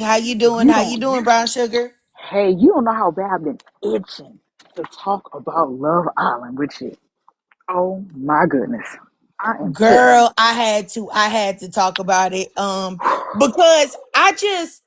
How you doing? You How you don't, doing, Brown Sugar? hey, you don't know how bad I've been itching to talk about Love Island with you. Oh my goodness. I am pissed. Girl, I had to talk about it. Because I just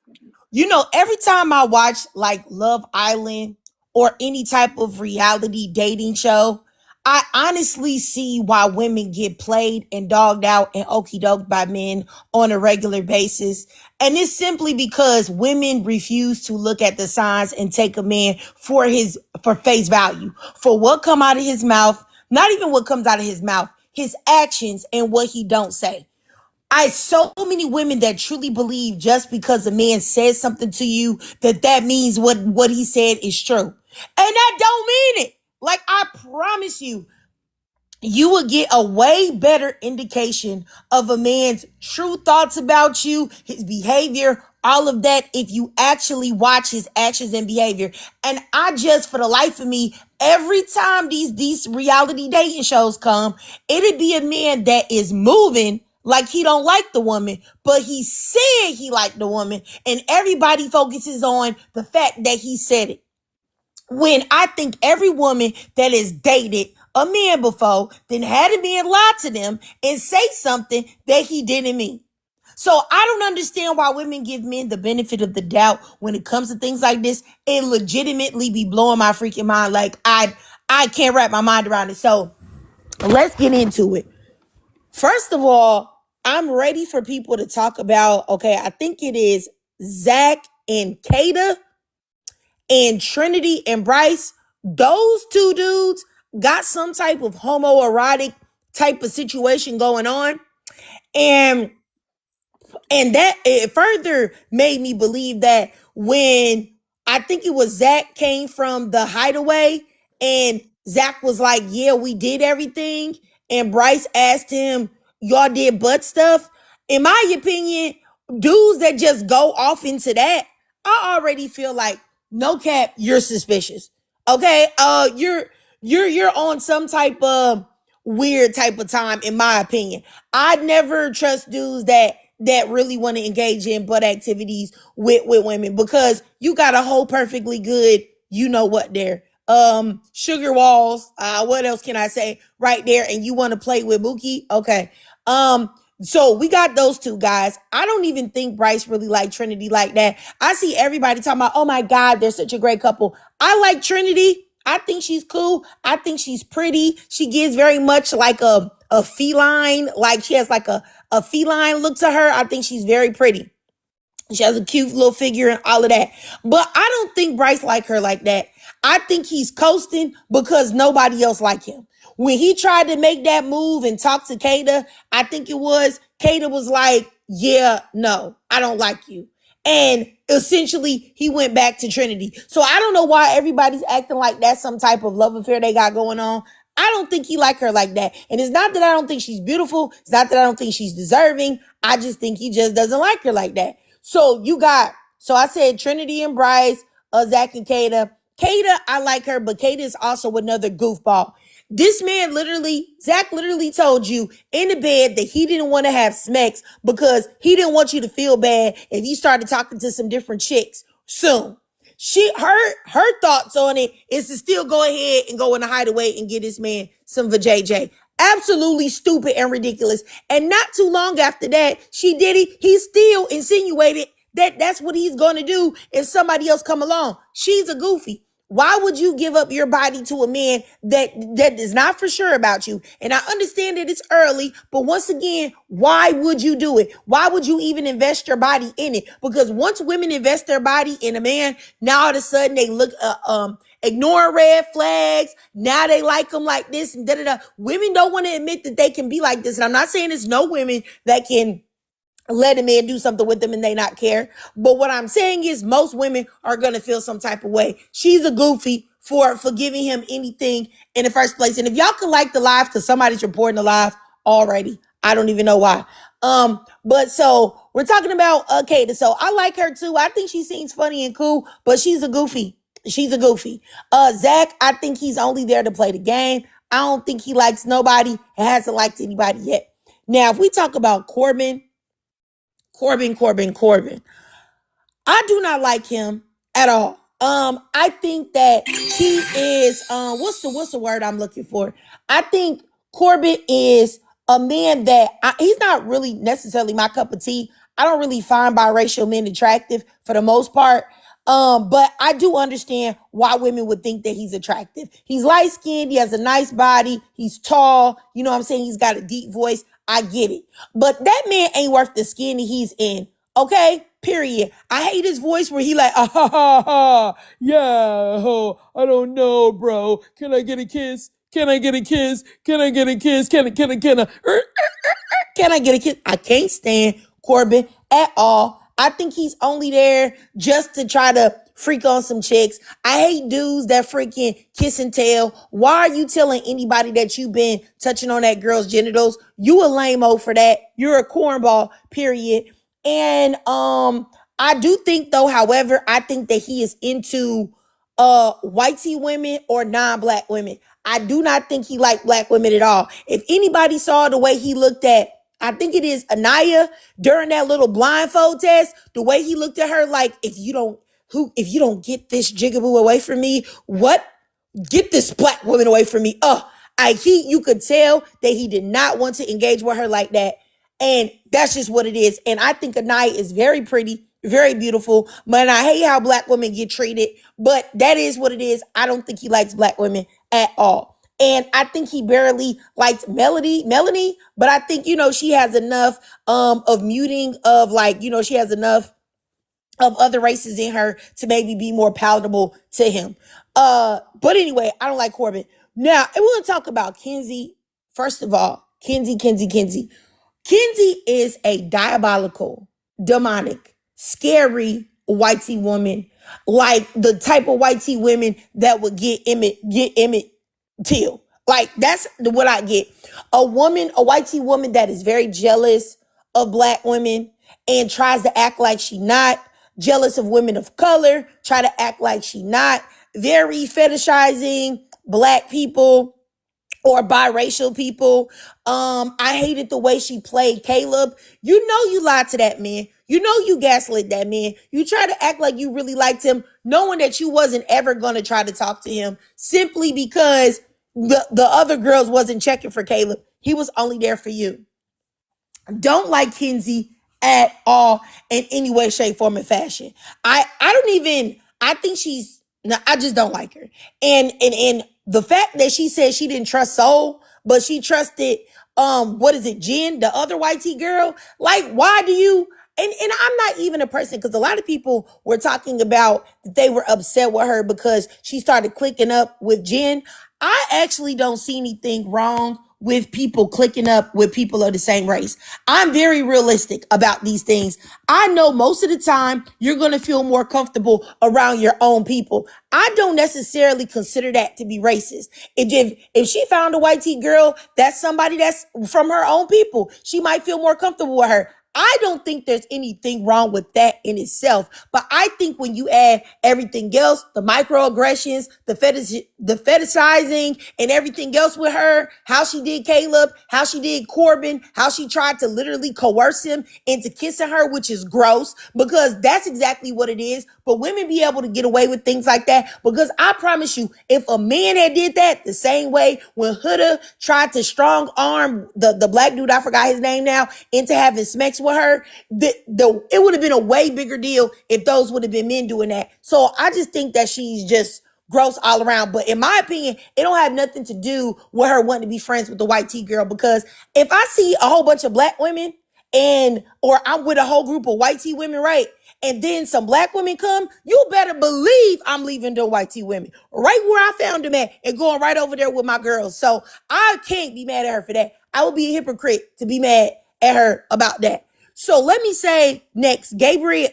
every time I watch like Love Island or any type of reality dating show, I honestly see why women get played and dogged out and okey doked by men on a regular basis. And it's simply because women refuse to look at the signs and take a man for face value, for what come out of his mouth, not even what comes out of his mouth, his actions and what he don't say. I so many women that truly believe just because a man says something to you that means what he said is true. And that don't mean it. Like I promise you, you will get a way better indication of a man's true thoughts about you, his behavior, all of that if you actually watch his actions and behavior. And I just, for the life of me, every time these reality dating shows come, it'd be a man that is moving like he don't like the woman, but he said he liked the woman, and everybody focuses on the fact that he said it. When I think every woman that has dated a man before then had a man lie to them and say something that he didn't mean. So I don't understand why women give men the benefit of the doubt when it comes to things like this. It legitimately be blowing my freaking mind. Like I can't wrap my mind around it. So let's get into it. First of all, I'm ready for people to talk about, okay, I think it is Zach and Kata and Trinity and Bryce. Those two dudes got some type of homoerotic type of situation going on. And that it further made me believe that when I think it was Zach came from the hideaway and Zach was like, yeah, we did everything. And Bryce asked him, y'all did butt stuff. In my opinion, dudes that just go off into that, I already feel like no cap, you're suspicious. Okay. You're on some type of weird type of time, in my opinion. I'd never trust dudes that really want to engage in butt activities with women because you got a whole perfectly good, you know what there. Sugar walls, what else can I say right there? And you want to play with Mookie? Okay. So we got those two guys. I don't even think Bryce really liked Trinity like that. I see everybody talking about, oh my God, they're such a great couple. I like Trinity. I think she's cool. I think she's pretty. She gives very much like a feline, like she has like a feline look to her. I think she's very pretty. She has a cute little figure and all of that. But I don't think Bryce like her like that. I think he's coasting because nobody else like him. When he tried to make that move and talk to Kata, I think it was, Kata was like, yeah, no, I don't like you. And essentially, he went back to Trinity. So I don't know why everybody's acting like that's some type of love affair they got going on. I don't think he like her like that. And it's not that I don't think she's beautiful. It's not that I don't think she's deserving. I just think he just doesn't like her like that. So I said Trinity and Bryce, Zach and Kata. Kata, I like her, but Kata is also another goofball. This man Zach literally told you in the bed that he didn't want to have sex because he didn't want you to feel bad if you started talking to some different chicks soon. Her thoughts on it is to still go ahead and go in the hideaway and get this man some vajayjay. Absolutely stupid and ridiculous. And not too long after that, she did it. He still insinuated that that's what he's going to do if somebody else come along. She's a goofy. Why would you give up your body to a man that is not for sure about you? And I understand that it's early, but once again, why would you do it? Why would you even invest your body in it? Because once women invest their body in a man, now all of a sudden they look ignore red flags. Now they like them like this and da da da. Women don't want to admit that they can be like this. And I'm not saying there's no women that can let a man do something with them and they not care. But what I'm saying is most women are going to feel some type of way. She's a goofy for giving him anything in the first place. And if y'all could like the live, because somebody's reporting the live already, I don't even know why. But so we're talking about Kata. So I like her too. I think she seems funny and cool, but she's a goofy. She's a goofy. Zach, I think he's only there to play the game. I don't think he likes nobody and hasn't liked anybody yet. Now, if we talk about Corbin. do not like him at all. I think that he is what's the word I'm looking for? I think Corbin is a man that he's not really necessarily my cup of tea. I don't really find biracial men attractive for the most part. But I do understand why women would think that he's attractive. He's light skinned, he has a nice body, he's tall, you know what I'm saying? He's got a deep voice. I get it. But that man ain't worth the skin that he's in. Okay? Period. I hate his voice where he like, ah ha ha ha, yeah, oh, I don't know, bro. Can I get a kiss? Can I get a kiss? Can I get a kiss? Can I get a kiss? I can't stand Corbin at all. I think he's only there just to try to freak on some chicks. I hate dudes that freaking kiss and tell. Why are you telling anybody that you've been touching on that girl's genitals? You a lame-o for that. You're a cornball, period. And I do think though, however, I think that he is into whitey women or non-black women. I do not think he liked black women at all. If anybody saw the way he looked at, I think it is Annayia during that little blindfold test, the way he looked at her like, if you don't get this jigaboo away from me, what? Get this black woman away from me. You could tell that he did not want to engage with her like that. And that's just what it is. And I think Annayia is very pretty, very beautiful. But I hate how black women get treated. But that is what it is. I don't think he likes black women at all. And I think he barely liked Melanie, but I think, she has enough of muting of like, she has enough of other races in her to maybe be more palatable to him. But anyway, I don't like Corbin. Now, I want to talk about Kenzie. First of all, Kenzie. Kenzie is a diabolical, demonic, scary whitey woman, like the type of whitey women that would get Emmett Till. Like, that's what I get. A whitey woman that is very jealous of black women and tries to act like she not. Jealous of women of color, try to act like she not. Very fetishizing black people or biracial people. I hated the way she played Caleb. You know you lied to that man. You know you gaslit that man. You try to act like you really liked him, knowing that you wasn't ever going to try to talk to him simply because the other girls wasn't checking for Caleb. He was only there for you. Don't like Kenzie at all in any way, shape, form, and fashion. I just don't like her. And the fact that she said she didn't trust Soul, but she trusted Jen, the other white tea girl. Like, why do you? And I'm not even a person, because a lot of people were talking about that they were upset with her because she started clicking up with Jen. I actually don't see anything wrong with people clicking up with people of the same race. I'm very realistic about these things. I know most of the time you're going to feel more comfortable around your own people. I don't necessarily consider that to be racist. If she found a white tea girl, that's somebody that's from her own people, she might feel more comfortable with her. I don't think there's anything wrong with that in itself. But I think when you add everything else, the microaggressions, the fetishizing and everything else with her, how she did Caleb, how she did Corbin, how she tried to literally coerce him into kissing her, which is gross, because that's exactly what it is. But women be able to get away with things like that, because I promise you, if a man had did that the same way when Huda tried to strong arm the black dude, I forgot his name now, into having sex with her, it would have been a way bigger deal if those would have been men doing that. So I just think that she's just gross all around. But in my opinion, it don't have nothing to do with her wanting to be friends with the white tea girl, because if I see a whole bunch of black women or I'm with a whole group of white tea women, right, and then some black women come, you better believe I'm leaving the white tea women right where I found them at and going right over there with my girls. So I can't be mad at her for that. I would be a hypocrite to be mad at her about that. So let me say next, Gabriel,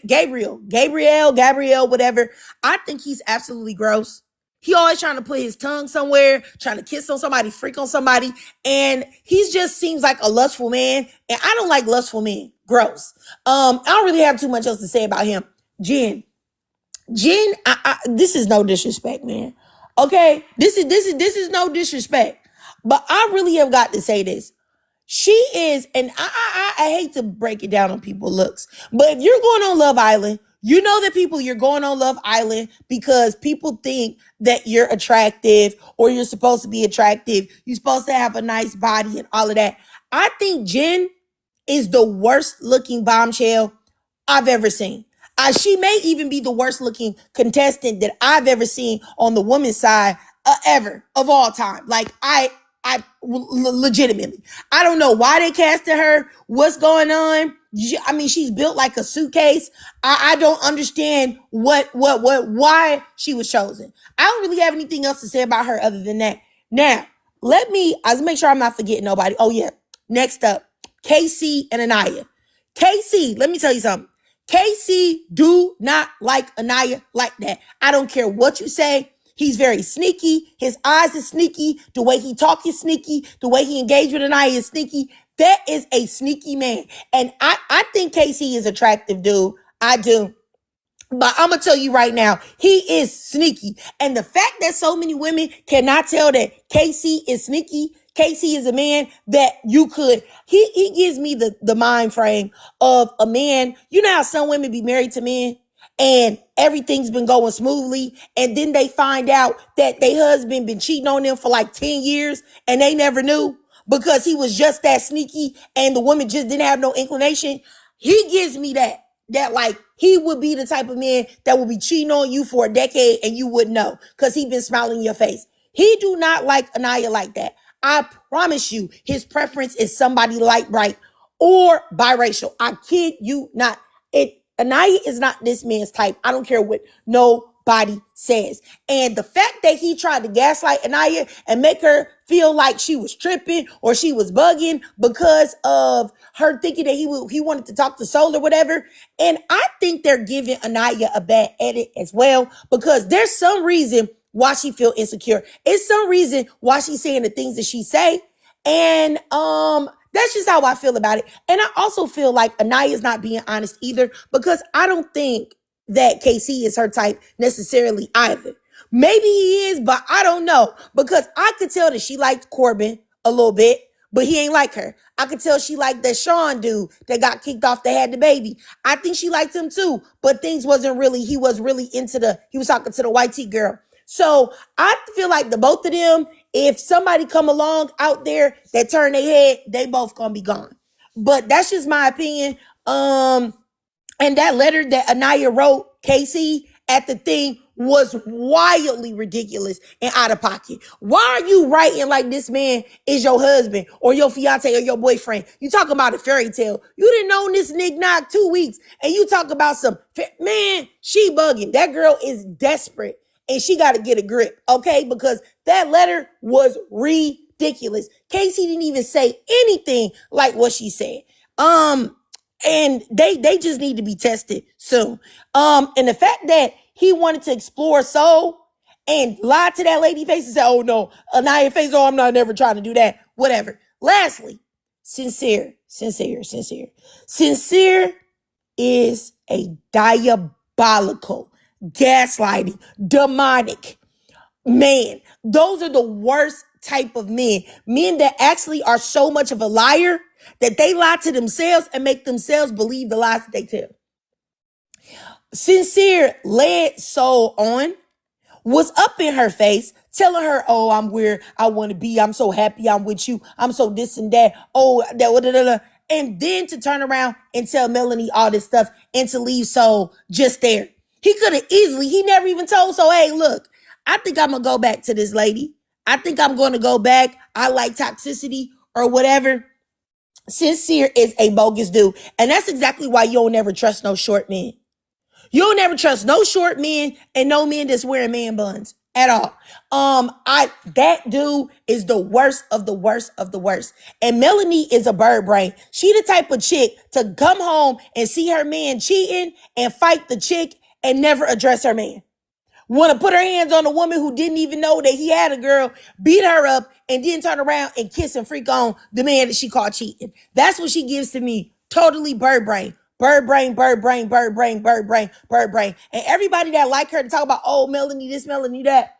whatever. I think he's absolutely gross. He always trying to put his tongue somewhere, trying to kiss on somebody, freak on somebody. And he just seems like a lustful man. And I don't like lustful men. Gross. I don't really have too much else to say about him. Jen, this is no disrespect, man. Okay? This is no disrespect. But I really have got to say this. She is, and I hate to break it down on people's looks, but if you're going on Love Island, You know that people, you're going on Love Island because people think that you're attractive or you're supposed to be attractive. You're supposed to have a nice body and all of that. I think Jen is the worst looking bombshell I've ever seen. She may even be the worst looking contestant that I've ever seen on the women's side ever of all time. Like legitimately, I don't know why they casted her. What's going on? I mean, she's built like a suitcase. I don't understand why she was chosen. I don't really have anything else to say about her other than that. Now, let's make sure I'm not forgetting nobody. Oh yeah. Next up, Casey and Annayia. Casey, let me tell you something. Casey do not like Annayia like that. I don't care what you say. He's very sneaky. His eyes is sneaky. The way he talk is sneaky. The way he engage with Annayia is sneaky. That is a sneaky man. And I think Casey is attractive, dude. I do. But I'm going to tell you right now, he is sneaky. And the fact that so many women cannot tell that Casey is sneaky, Casey is a man that you could, he gives me the mind frame of a man. You know how some women be married to men and everything's been going smoothly, and then they find out that their husband been cheating on them for like 10 years and they never knew because he was just that sneaky and the woman just didn't have no inclination. He gives me that like he would be the type of man that would be cheating on you for a decade and you wouldn't know because he been smiling in your face. He do not like Annayia like that. I promise you, his preference is somebody light bright or biracial. I kid you not. Annayia is not this man's type. I don't care what nobody says. And the fact that he tried to gaslight Annayia and make her feel like she was tripping or she was bugging because of her thinking that he wanted to talk to Soul or whatever. And I think they're giving Annayia a bad edit as well because there's some reason why she feel insecure. It's some reason why she's saying the things that she say. And that's just how I feel about it. And I also feel like Annayia is not being honest either because I don't think that KC is her type necessarily either. Maybe he is, but I don't know because I could tell that she liked Corbin a little bit, but he ain't like her. I could tell she liked that Sean dude that got kicked off that had the baby. I think she liked him too, but things wasn't really, he was talking to the white tea girl. So I feel like the both of them, if somebody come along out there that turn their head, they both gonna be gone. But that's just my opinion. And that letter that Annayia wrote, Casey, at the thing was wildly ridiculous and out of pocket. Why are you writing like this man is your husband or your fiance or your boyfriend? You talking about a fairy tale. You didn't know this nigga not 2 weeks and you talk about man, she bugging. That girl is desperate and she got to get a grip, okay? Because that letter was ridiculous. Casey didn't even say anything like what she said. And they just need to be tested soon. And the fact that he wanted to explore Soul and lied to that lady face and said, oh no, Annayia face, oh, I'm not never trying to do that. Whatever. Lastly, Sincere is a diabolical, gaslighting, demonic man. Those are the worst type of men that actually are so much of a liar that they lie to themselves and make themselves believe the lies that they tell. Sincere led Soul on, was up in her face, telling her, oh, I'm where I want to be. I'm so happy I'm with you. I'm so this and that. Oh, that. And then to turn around and tell Melanie all this stuff and to leave Soul just there. He could have he never even told Soul, hey, look, I think I'm going to go back to this lady. I think I'm going to go back. I like toxicity or whatever. Sincere is a bogus dude. And that's exactly why you don't never trust no short men. You don't never trust no short men and no men that's wearing man buns at all. That dude is the worst of the worst of the worst. And Melanie is a bird brain. She the type of chick to come home and see her man cheating and fight the chick and never address her man. Want to put her hands on a woman who didn't even know that he had a girl, beat her up, and then turn around and kiss and freak on the man that she called cheating. That's what she gives to me. Totally bird brain. Bird brain, bird brain, bird brain, bird brain, bird brain. And everybody that like her to talk about, oh, Melanie this, Melanie that.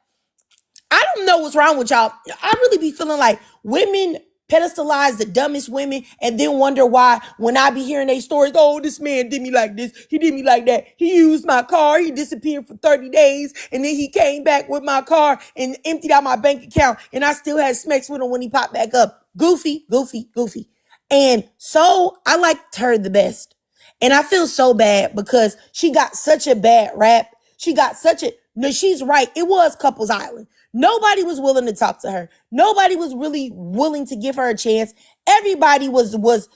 I don't know what's wrong with y'all. I really be feeling like women pedestalize the dumbest women, and then wonder why when I be hearing their stories, oh, this man did me like this, he did me like that, he used my car, he disappeared for 30 days, and then he came back with my car and emptied out my bank account, and I still had smacks with him when he popped back up. Goofy, goofy, goofy. And so I liked her the best. And I feel so bad because she got such a bad rap. She got such a, no, she's right. It was Couples Island. Nobody was willing to talk to her. Nobody was really willing to give her a chance. Everybody was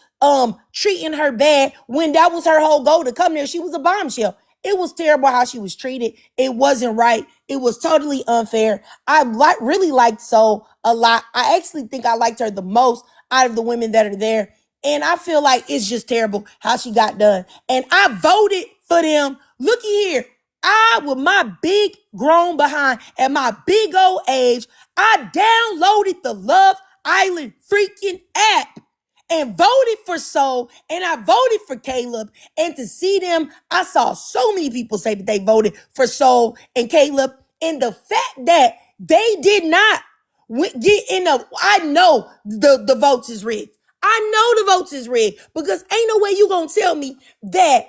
treating her bad when that was her whole goal to come there. She was a bombshell. It was terrible how she was treated. It wasn't right. It was totally unfair. I really liked Soul a lot. I actually think I liked her the most out of the women that are there. And I feel like it's just terrible how she got done. And I voted for them. Looky here. I, with my big grown behind at my big old age, I downloaded the Love Island freaking app and voted for Soul, and I voted for Caleb. And to see them, I saw so many people say that they voted for Soul and Caleb. And the fact that they did not get in a, I know the votes is rigged. I know the votes is rigged because ain't no way you gonna tell me that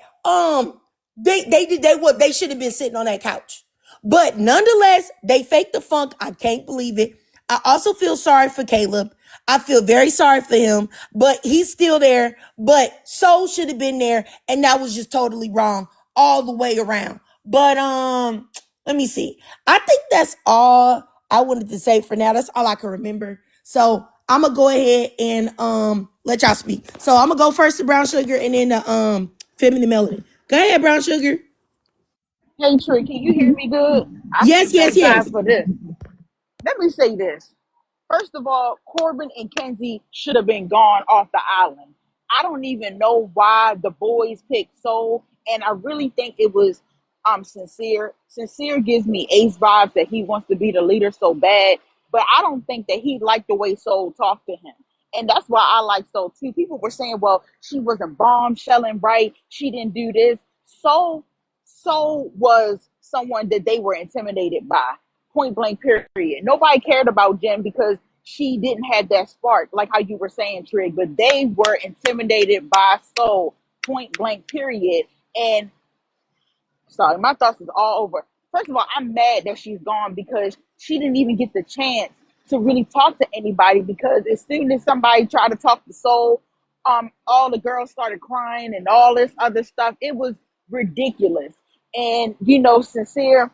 they should have been sitting on that couch. But nonetheless, they faked the funk. I can't believe it. I also feel sorry for Caleb. I feel very sorry for him, but he's still there. But Soul should have been there, and that was just totally wrong all the way around. But let me see. I think that's all I wanted to say for now. That's all I can remember. So I'm gonna go ahead and let y'all speak. So I'm gonna go first to Brown Sugar and then the Feminine Melody. Go ahead, Brown Sugar. Hey Trey, can you hear me good? I Yes, think yes, thank yes. God for this. Let me say this. First of all, Corbin and Kenzie should have been gone off the island. I don't even know why the boys picked Soul, and I really think it was Sincere. Sincere gives me Ace vibes that he wants to be the leader so bad, but I don't think that he liked the way Soul talked to him. And that's why I like Soul too. People were saying, well, she wasn't bombshelling right. She didn't do this. Soul was someone that they were intimidated by, point blank period. Nobody cared about Jen because she didn't have that spark, like how you were saying, Trig, but they were intimidated by Soul, point blank period. And sorry, my thoughts is all over. First of all, I'm mad that she's gone because she didn't even get the chance to really talk to anybody, because as soon as somebody tried to talk to Soul, all the girls started crying and all this other stuff. It was ridiculous. And Sincere,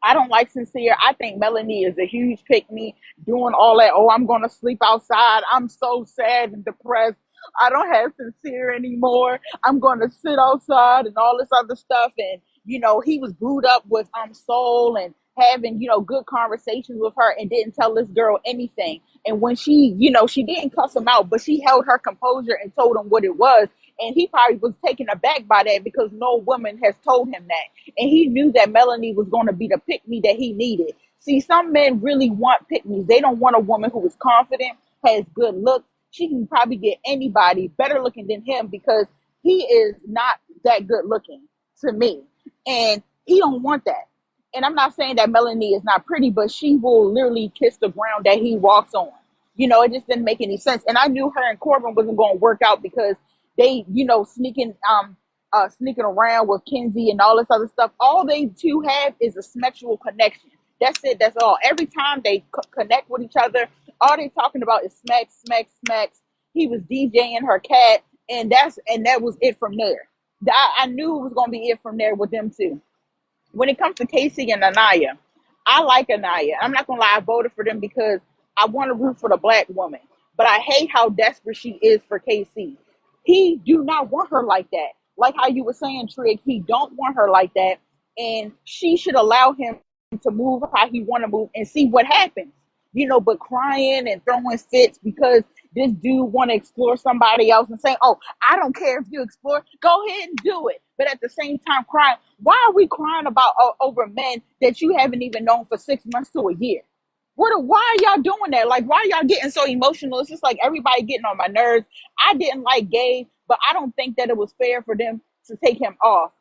I don't like Sincere. I think Melanie is a huge pick me, doing all that. Oh, I'm going to sleep outside. I'm so sad and depressed. I don't have Sincere anymore. I'm going to sit outside and all this other stuff. And, he was booed up with Soul and having, good conversations with her and didn't tell this girl anything. And when she didn't cuss him out, but she held her composure and told him what it was. And he probably was taken aback by that because no woman has told him that. And he knew that Melanie was going to be the pick me that he needed. See, some men really want pick me's. They don't want a woman who is confident, has good looks. She can probably get anybody better looking than him because he is not that good looking to me. And he don't want that. And I'm not saying that Melanie is not pretty, but she will literally kiss the ground that he walks on. It just didn't make any sense. And I knew her and Corbin wasn't going to work out because they, sneaking around with Kenzie and all this other stuff. All they two have is a sexual connection. That's it. That's all. Every time they connect with each other, all they talking about is smacks, smacks, smacks. He was DJing her cat, and that was it from there. I knew it was going to be it from there with them two. When it comes to Casey and Annayia, I like Annayia. I'm not gonna lie, I voted for them because I want to root for the black woman. But I hate how desperate she is for Casey. He do not want her like that. Like how you were saying, Trig, he don't want her like that. And she should allow him to move how he want to move and see what happens. But crying and throwing fits because this dude want to explore somebody else and saying, oh, I don't care if you explore, go ahead and do it. But at the same time crying, why are we crying about over men that you haven't even known for 6 months to a year? Why are y'all doing that? Like, why are y'all getting so emotional? It's just like everybody getting on my nerves. I didn't like Gabe, but I don't think that it was fair for them to take him off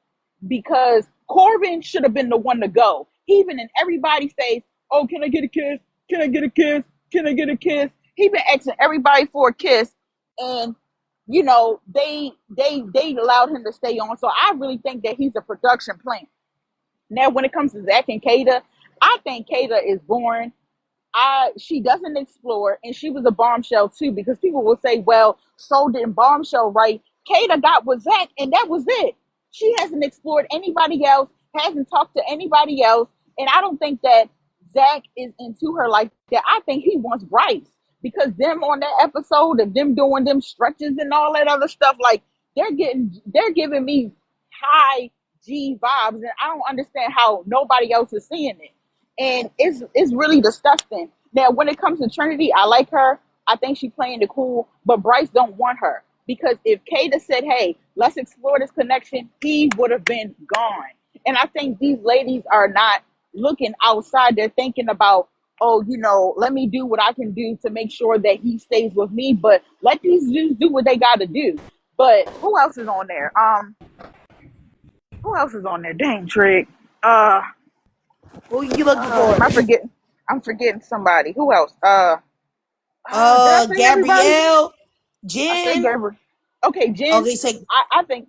because Corbin should have been the one to go. Even in everybody's face, oh, can I get a kiss? Can I get a kiss? Can I get a kiss? He been asking everybody for a kiss, and you know they allowed him to stay on. So I really think that he's a production plant. Now, when it comes to Zach and Kada, I think Kada is boring. She doesn't explore, and she was a bombshell too, because people will say, well, so did Bombshell, right? Kata got with Zach, and that was it. She hasn't explored anybody else, hasn't talked to anybody else, and I don't think that Zach is into her like that. I think he wants Bryce, because them on that episode of them doing them stretches and all that other stuff, like they're giving me high G vibes, and I don't understand how nobody else is seeing it, and it's really disgusting. Now, when it comes to Trinity, I like her. I think she's playing the cool, but Bryce don't want her, because if Kata said, "Hey, let's explore this connection," he would have been gone. And I think these ladies are not looking outside. They're thinking about, oh, let me do what I can do to make sure that he stays with me. But let these dudes do what they got to do. But who else is on there? Who else is on there? Dang, Trig. Who you looking for? I'm forgetting somebody. Who else? Did I say everybody? Gabrielle, I said Jen. Gabriel. Okay, Jen. Okay, say I think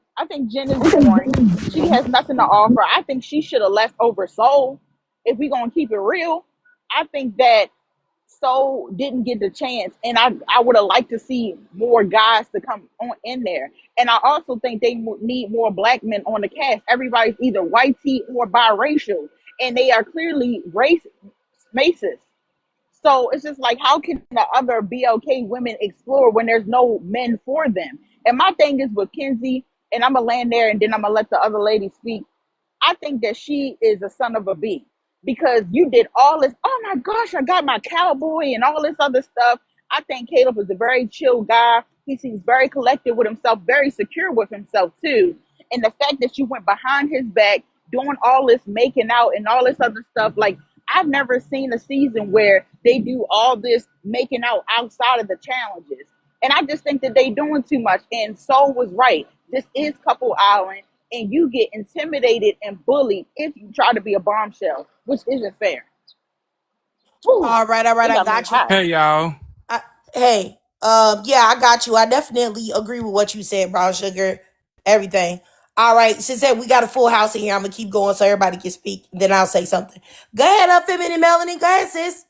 Jen is boring. She has nothing to offer. I think she should have left over Soul. If we gonna keep it real, I think that Soul didn't get the chance, and I would have liked to see more guys to come on in there. And I also think they need more black men on the cast. Everybody's either white tea or biracial, and they are clearly racist. So it's just like, how can the other BLK women explore when there's no men for them? And my thing is with Kenzie, and I'm gonna land there, and then I'm gonna let the other lady speak. I think that she is a son of a bee, because you did all this. Oh my gosh, I got my cowboy and all this other stuff. I think Caleb is a very chill guy. He seems very collected with himself, very secure with himself too. And the fact that you went behind his back doing all this making out and all this other stuff, like, I've never seen a season where they do all this making out outside of the challenges. And I just think that they doing too much. And Soul was right. This is Couple Island, and you get intimidated and bullied if you try to be a bombshell, which isn't fair. Whew, all right, they I got me got you. hot. Hey y'all. Hey, yeah, I got you. I definitely agree with what you said, Brown Sugar. Everything. All right, since that we got a full house in here, I'm gonna keep going so everybody can speak. Then I'll say something. Go ahead, Feminine Melanie. Go ahead, sis.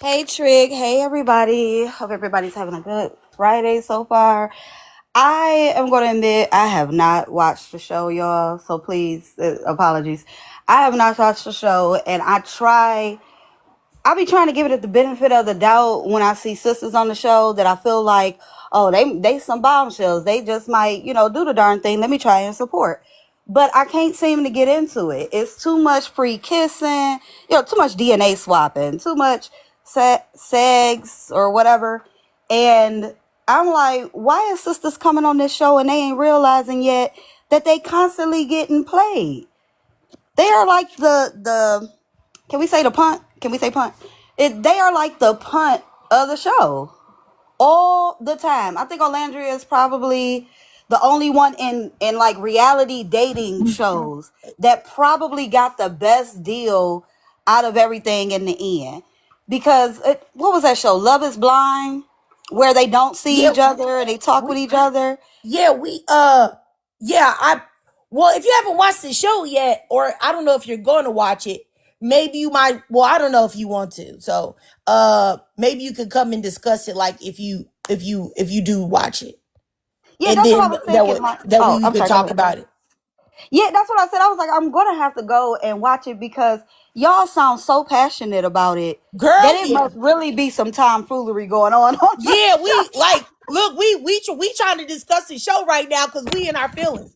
Hey Trig, hey everybody. Hope everybody's having a good Friday so far. I am going to admit I have not watched the show, y'all. So please, apologies. I have not watched the show, and I'll be trying to give it the benefit of the doubt when I see sisters on the show that I feel like, oh, they some bombshells. They just might, do the darn thing. Let me try and support. But I can't seem to get into it. It's too much free kissing, too much DNA swapping, too much sex or whatever. And I'm like, why is sisters coming on this show and they ain't realizing yet that they constantly getting played? They are like the can we say the punt? Can we say punt? They are like the punt of the show all the time. I think Olandria is probably the only one in like reality dating shows that probably got the best deal out of everything in the end. Because what was that show? Love is Blind, where they don't see Yeah, each other and they talk with we each other. yeah, yeah, well, if you haven't watched the show yet, or I don't know if you're going to watch it, maybe you might, well, I don't know if you want to. So, maybe you could come and discuss it, like if you do watch it. Yeah, And that's what I then was thinking. Like, that way oh, we I'm could sorry. Go talk ahead. about it. Yeah, that's what I said. I was like, I'm gonna have to go and watch it because y'all sound so passionate about it that Girl, it yeah. must really be some tomfoolery going on the Yeah, we show. like look, we trying to discuss the show right now because we in our feelings.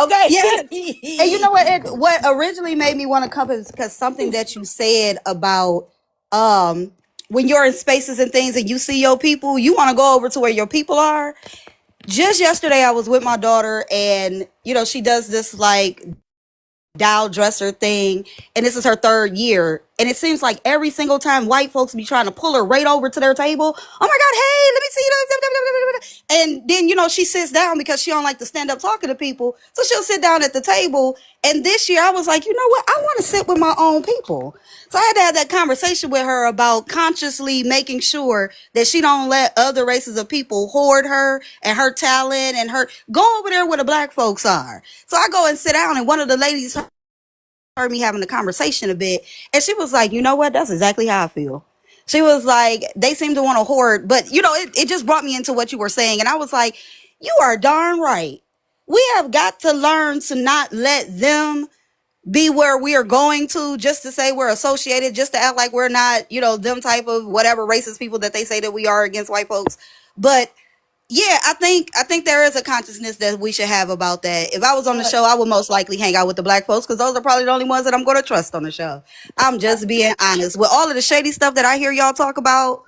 Yeah, and you Okay. know what? What originally made me want to come is because something that you said about um when you're in spaces and things and you see your people, you want to go over to where your people are. Just yesterday, I was with my daughter, and she does this like dial dresser thing, and this is her third year And it seems like every single time white folks be trying to pull her right over to their table. Oh my God, hey, let me see you. And then, she sits down because she don't like to stand up talking to people. So she'll sit down at the table. And this year I was like, you know what? I want to sit with my own people. So I had to have that conversation with her about consciously making sure that she don't let other races of people hoard her and her talent and her go over there where the black folks are. So I go and sit down, and one of the ladies heard me having a conversation a bit, and she was like, you know what? That's exactly how I feel. She was like, they seem to want to hoard, but it just brought me into what you were saying. And I was like, you are darn right. We have got to learn to not let them be where we are going to just to say we're associated, just to act like we're not, them type of whatever racist people that they say that we are against white folks. But yeah, I think there is a consciousness that we should have about that. If I was on the show, I would most likely hang out with the black folks because those are probably the only ones that I'm going to trust on the show. I'm just being honest. With all of the shady stuff that I hear y'all talk about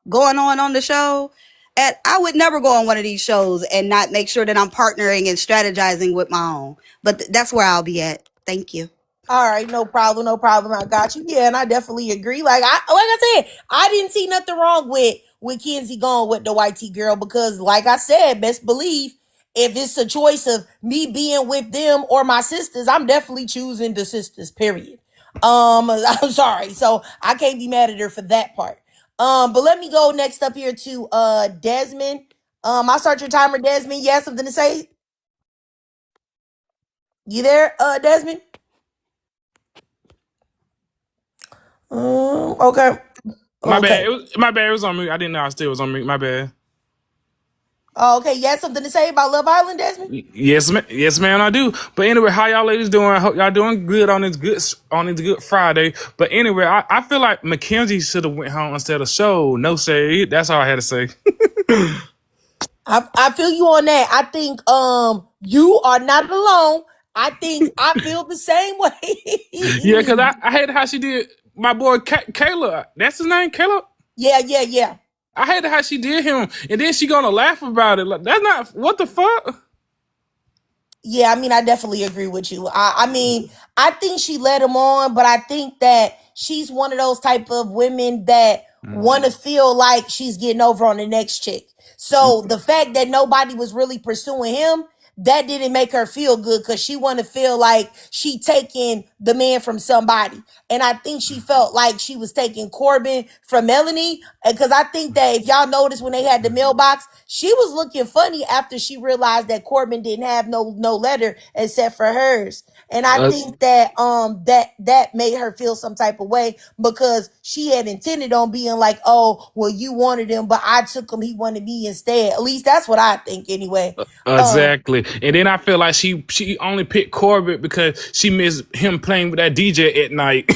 going on the show, and I would never go on one of these shows and not make sure that I'm partnering and strategizing with my own. But that's where I'll be at. Thank you. All right, no problem, no problem. I got you. Yeah, and I definitely agree. Like I said, I didn't see nothing wrong with Kenzie going with the white tea girl because, like I said, best believe if it's a choice of me being with them or my sisters, I'm definitely choosing the sisters. Period. I'm sorry, so I can't be mad at her for that part. But let me go next up here to Desmond. I'll start your timer, Desmond. You have something to say? You there, Desmond? Okay. My bad. Okay. My bad. It was on mute. I didn't know I still was on mute. My bad. Okay. You had something to say about Love Island, Desmond? Yes, man. I do. But anyway, how y'all ladies doing? I hope y'all doing good on this good Friday. But anyway, I feel like Mackenzie should have went home instead of show. No shade. That's all I had to say. I feel you on that. I think you are not alone. I think I feel the same way. Yeah, because I hated how she did my boy Caleb. That's his name, Caleb. Yeah. I hated how she did him, and then she gonna laugh about it. Like, that's not what the fuck. Yeah, I mean, I definitely agree with you. I mean, I think she led him on, but I think that she's one of those type of women that want to feel like she's getting over on the next chick. So the fact that nobody was really pursuing him, that didn't make her feel good because she wanted to feel like she taking the man from somebody. And I think she felt like she was taking Corbin from Melanie. Because I think that if y'all noticed when they had the mailbox, she was looking funny after she realized that Corbin didn't have no letter except for hers. And I think that that made her feel some type of way because she had intended on being like, oh, well, you wanted him, but I took him. He wanted me instead. At least that's what I think anyway. Exactly. And then I feel like she only picked Corbett because she missed him playing with that DJ at night.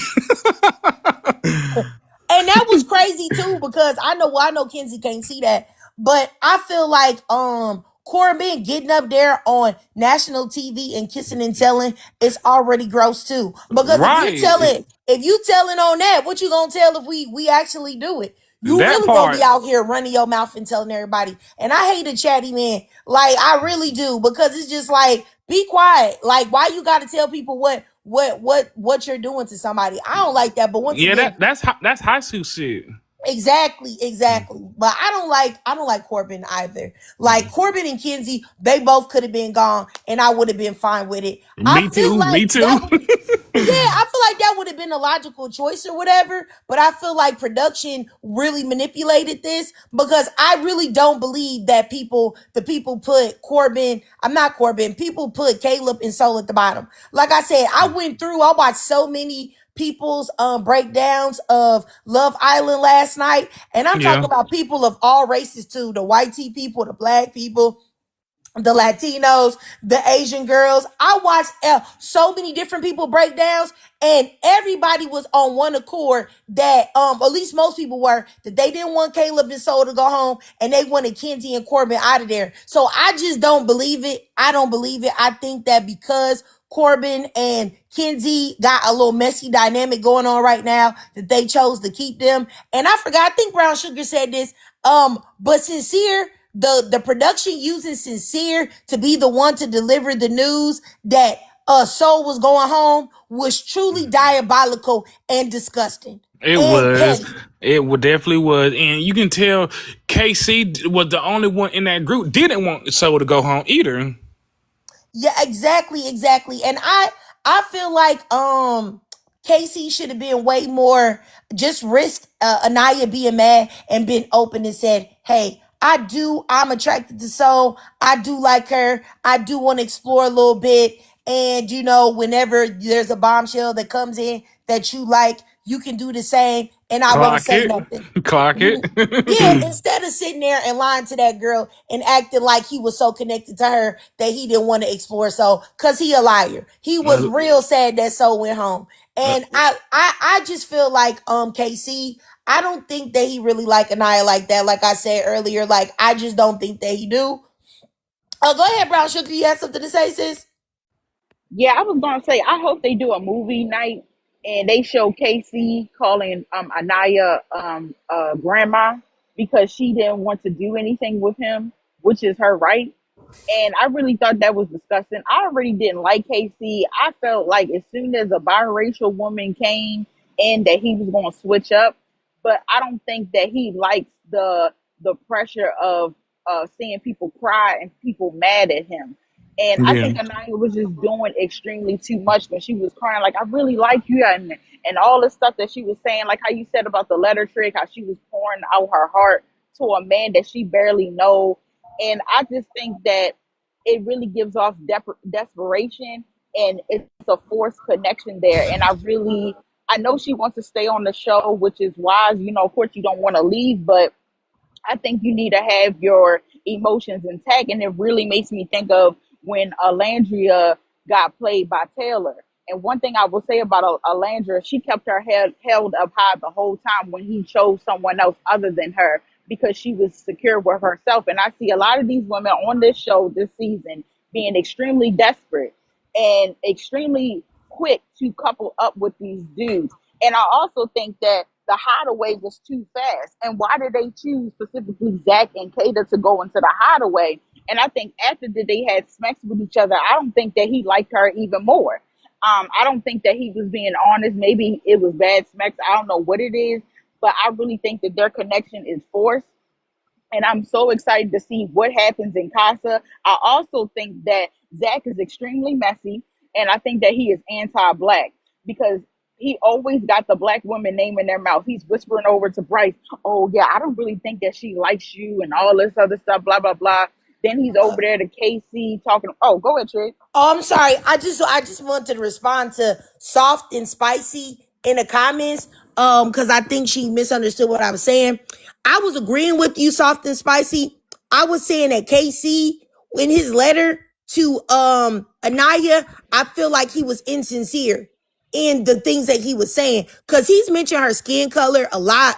And that was crazy too, because I know Kenzie can't see that, but I feel like Corbin getting up there on national TV and kissing and telling is already gross too. Because Right. if you telling on that, what you gonna tell if we actually do it? You That really part. gonna be out here running your mouth and telling everybody. And I hate a chatty man. Like I really do, because it's just like, be quiet. Like, why you gotta tell people what you're doing to somebody? I don't like that. But once Yeah, again, that's high school shit. exactly. But I don't like Corbin either. Like Corbin and Kenzie, they both could have been gone, and I would have been fine with it. Me too. Yeah, I feel like that would have been a logical choice or whatever, but I feel like production really manipulated this because I really don't believe that the people put Corbin, I'm not Corbin, people put Caleb and Soul at the bottom. Like I said, I watched so many people's breakdowns of Love Island last night, and I'm talking about people of all races too, the white tea people, the black people, the Latinos, the Asian girls. I watched so many different people breakdowns, and everybody was on one accord that, at least most people were, that they didn't want Caleb and Soul to go home, and they wanted Kenzie and Corbin out of there. So I just don't believe it. I don't believe it. I think that because Corbin and Kenzie got a little messy dynamic going on right now, that they chose to keep them. And I forgot, I think Brown Sugar said this, but Sincere, the production using Sincere to be the one to deliver the news that Soul was going home was truly diabolical and disgusting It and was. petty. It would definitely was, and you can tell KC was the only one in that group didn't want Soul to go home either. Yeah, exactly. And I feel like Casey should have been way more just risk Annayia being mad and been open and said, "Hey, I'm attracted to Soul. I do like her. I do want to explore a little bit. And whenever there's a bombshell that comes in that you like, you can do the same and I won't Clock say it, nothing." clock it. Yeah, instead of sitting there and lying to that girl and acting like he was so connected to her that he didn't want to explore Soul, cause he a liar. He was Uh, real sad that Soul went home. uh, And I just feel like KC, I don't think that he really like Annayia like that. Like I said earlier, like I just don't think that he do. Oh, go ahead, Brown Sugar. You have something to say, sis? Yeah, I was gonna say I hope they do a movie night and they show Casey calling Anaya grandma because she didn't want to do anything with him, which is her right. And I really thought that was disgusting. I already didn't like Casey. I felt like as soon as a biracial woman came in that he was going to switch up, but I don't think that he likes the pressure of seeing people cry and people mad at him. And I yeah. think Anaya was just doing extremely too much when she was crying, like, I really like you. And all the stuff that she was saying, like how you said about the letter trick, how she was pouring out her heart to a man that she barely know. And I just think that it really gives off desperation and it's a forced connection there. And I know she wants to stay on the show, which is wise. Of course, you don't want to leave, but I think you need to have your emotions intact. And it really makes me think of when Alandria got played by Taylor. And one thing I will say about Alandria, she kept her head held up high the whole time when he chose someone else other than her because she was secure with herself. And I see a lot of these women on this show this season being extremely desperate and extremely quick to couple up with these dudes. And I also think that the hideaway was too fast. And why did they choose specifically Zach and Kata to go into the hideaway? And I think after that they had smacks with each other, I don't think that he liked her even more. I don't think that he was being honest. Maybe it was bad smacks. I don't know what it is, but I really think that their connection is forced. And I'm so excited to see what happens in Casa. I also think that Zach is extremely messy, and I think that he is anti-black because he always got the black woman name in their mouth. He's whispering over to Bryce, "Oh yeah, I don't really think that she likes you," and all this other stuff, blah blah blah. Then he's over there to KC talking. Oh, go ahead, Trick. Oh, I'm sorry. I just wanted to respond to soft and spicy in the comments. Because I think she misunderstood what I was saying. I was agreeing with you, soft and spicy. I was saying that KC in his letter to Annayia, I feel like he was insincere in the things that he was saying. Cause he's mentioned her skin color a lot.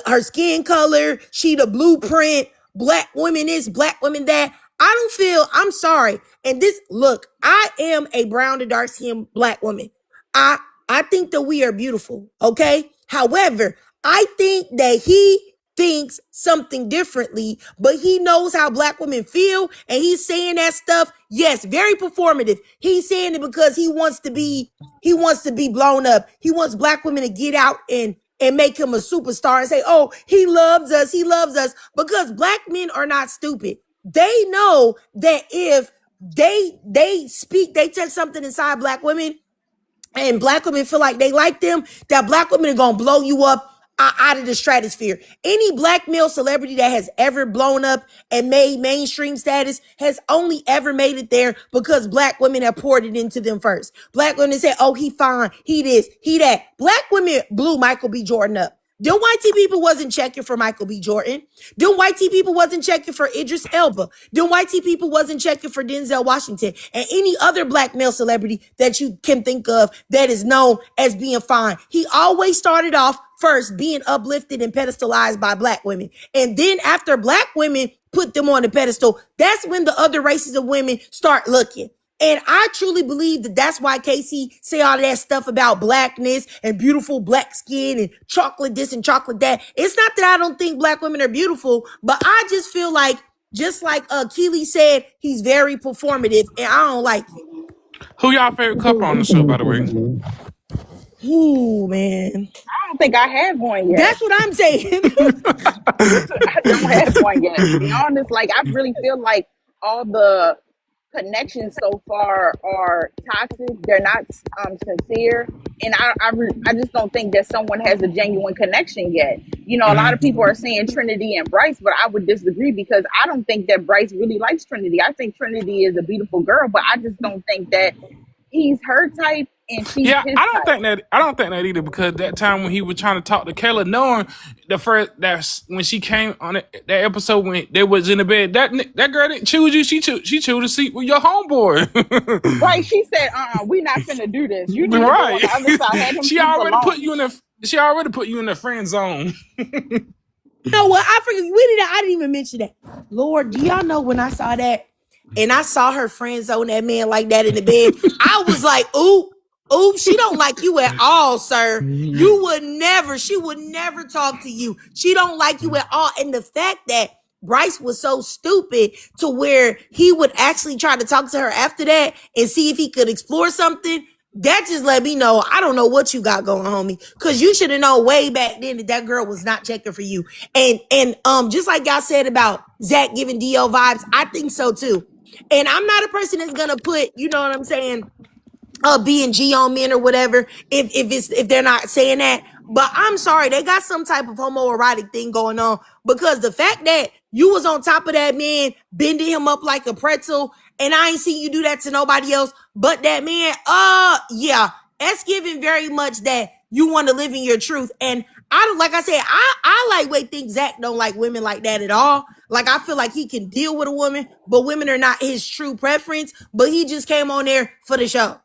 Her skin color, she the blueprint, black women this, black women that. I'm sorry. And this, look, I am a brown to dark skinned black woman. I I think that we are beautiful, okay? However, I think that he thinks something differently, but he knows how black women feel, and he's saying that stuff. Yes, very performative. He's saying it because he wants to be blown up. He wants black women to get out and make him a superstar and say, "Oh, he loves us. He loves us." Because black men are not stupid. They know that if they touch something inside black women, and black women feel like they like them, that black women are gonna blow you up out of the stratosphere. Any black male celebrity that has ever blown up and made mainstream status has only ever made it there because black women have poured it into them first. Black women say, "Oh, he fine, he this, he that." Black women blew Michael B. Jordan up. Them white T people wasn't checking for Michael B. Jordan. Them white T people wasn't checking for Idris Elba. Them white T people wasn't checking for Denzel Washington and any other black male celebrity that you can think of that is known as being fine. He always started off first being uplifted and pedestalized by black women. And then after black women put them on the pedestal, that's when the other races of women start looking. And I truly believe that that's why Casey say all of that stuff about blackness and beautiful black skin and chocolate this and chocolate that. It's not that I don't think black women are beautiful, but I just feel like, just like Keely said, he's very performative, and I don't like it. Who y'all favorite couple on the show, by the way? Ooh, man. I don't think I have one yet. That's what I'm saying. I don't have one yet. To be honest, like I really feel like all the connections so far are toxic. They're not sincere, and I just don't think that someone has a genuine connection yet. You know, a lot of people are saying Trinity and Bryce, but I would disagree because I don't think that Bryce really likes Trinity. I think Trinity is a beautiful girl, but I just don't think that he's her type and she's Yeah, his I don't type. think that. I don't think that either because that time when he was trying to talk to Kayla, knowing the first that's when she came on that episode when they was in the bed, that girl didn't choose you. She chose a seat with your homeboy. Right? She said, we not finna do this. You need to go on Right. the other side. Have him She sleep already put alone. you in the. She already put you in the friend zone. You know what? I forget. I didn't even mention that. Lord, do y'all know when I saw that and I saw her friend zone that man like that in the bed? I was like, ooh, she don't like you at all, sir. You would never. She would never talk to you. She don't like you at all. And the fact that Bryce was so stupid to where he would actually try to talk to her after that and see if he could explore something. That just let me know I don't know what you got going, homie. Cause you should have known way back then that girl was not checking for you. And just like y'all said about Zach giving DO vibes, I think so too. And I'm not a person that's gonna put, you know what I'm saying, B and G on men or whatever, if they're not saying that. But I'm sorry, they got some type of homoerotic thing going on because the fact that you was on top of that man, bending him up like a pretzel, and I ain't seen you do that to nobody else but that man. Yeah, that's giving very much that you want to live in your truth. And I don't, like I said, I think Zach don't like women like that at all. Like I feel like he can deal with a woman, but women are not his true preference. But he just came on there for the show.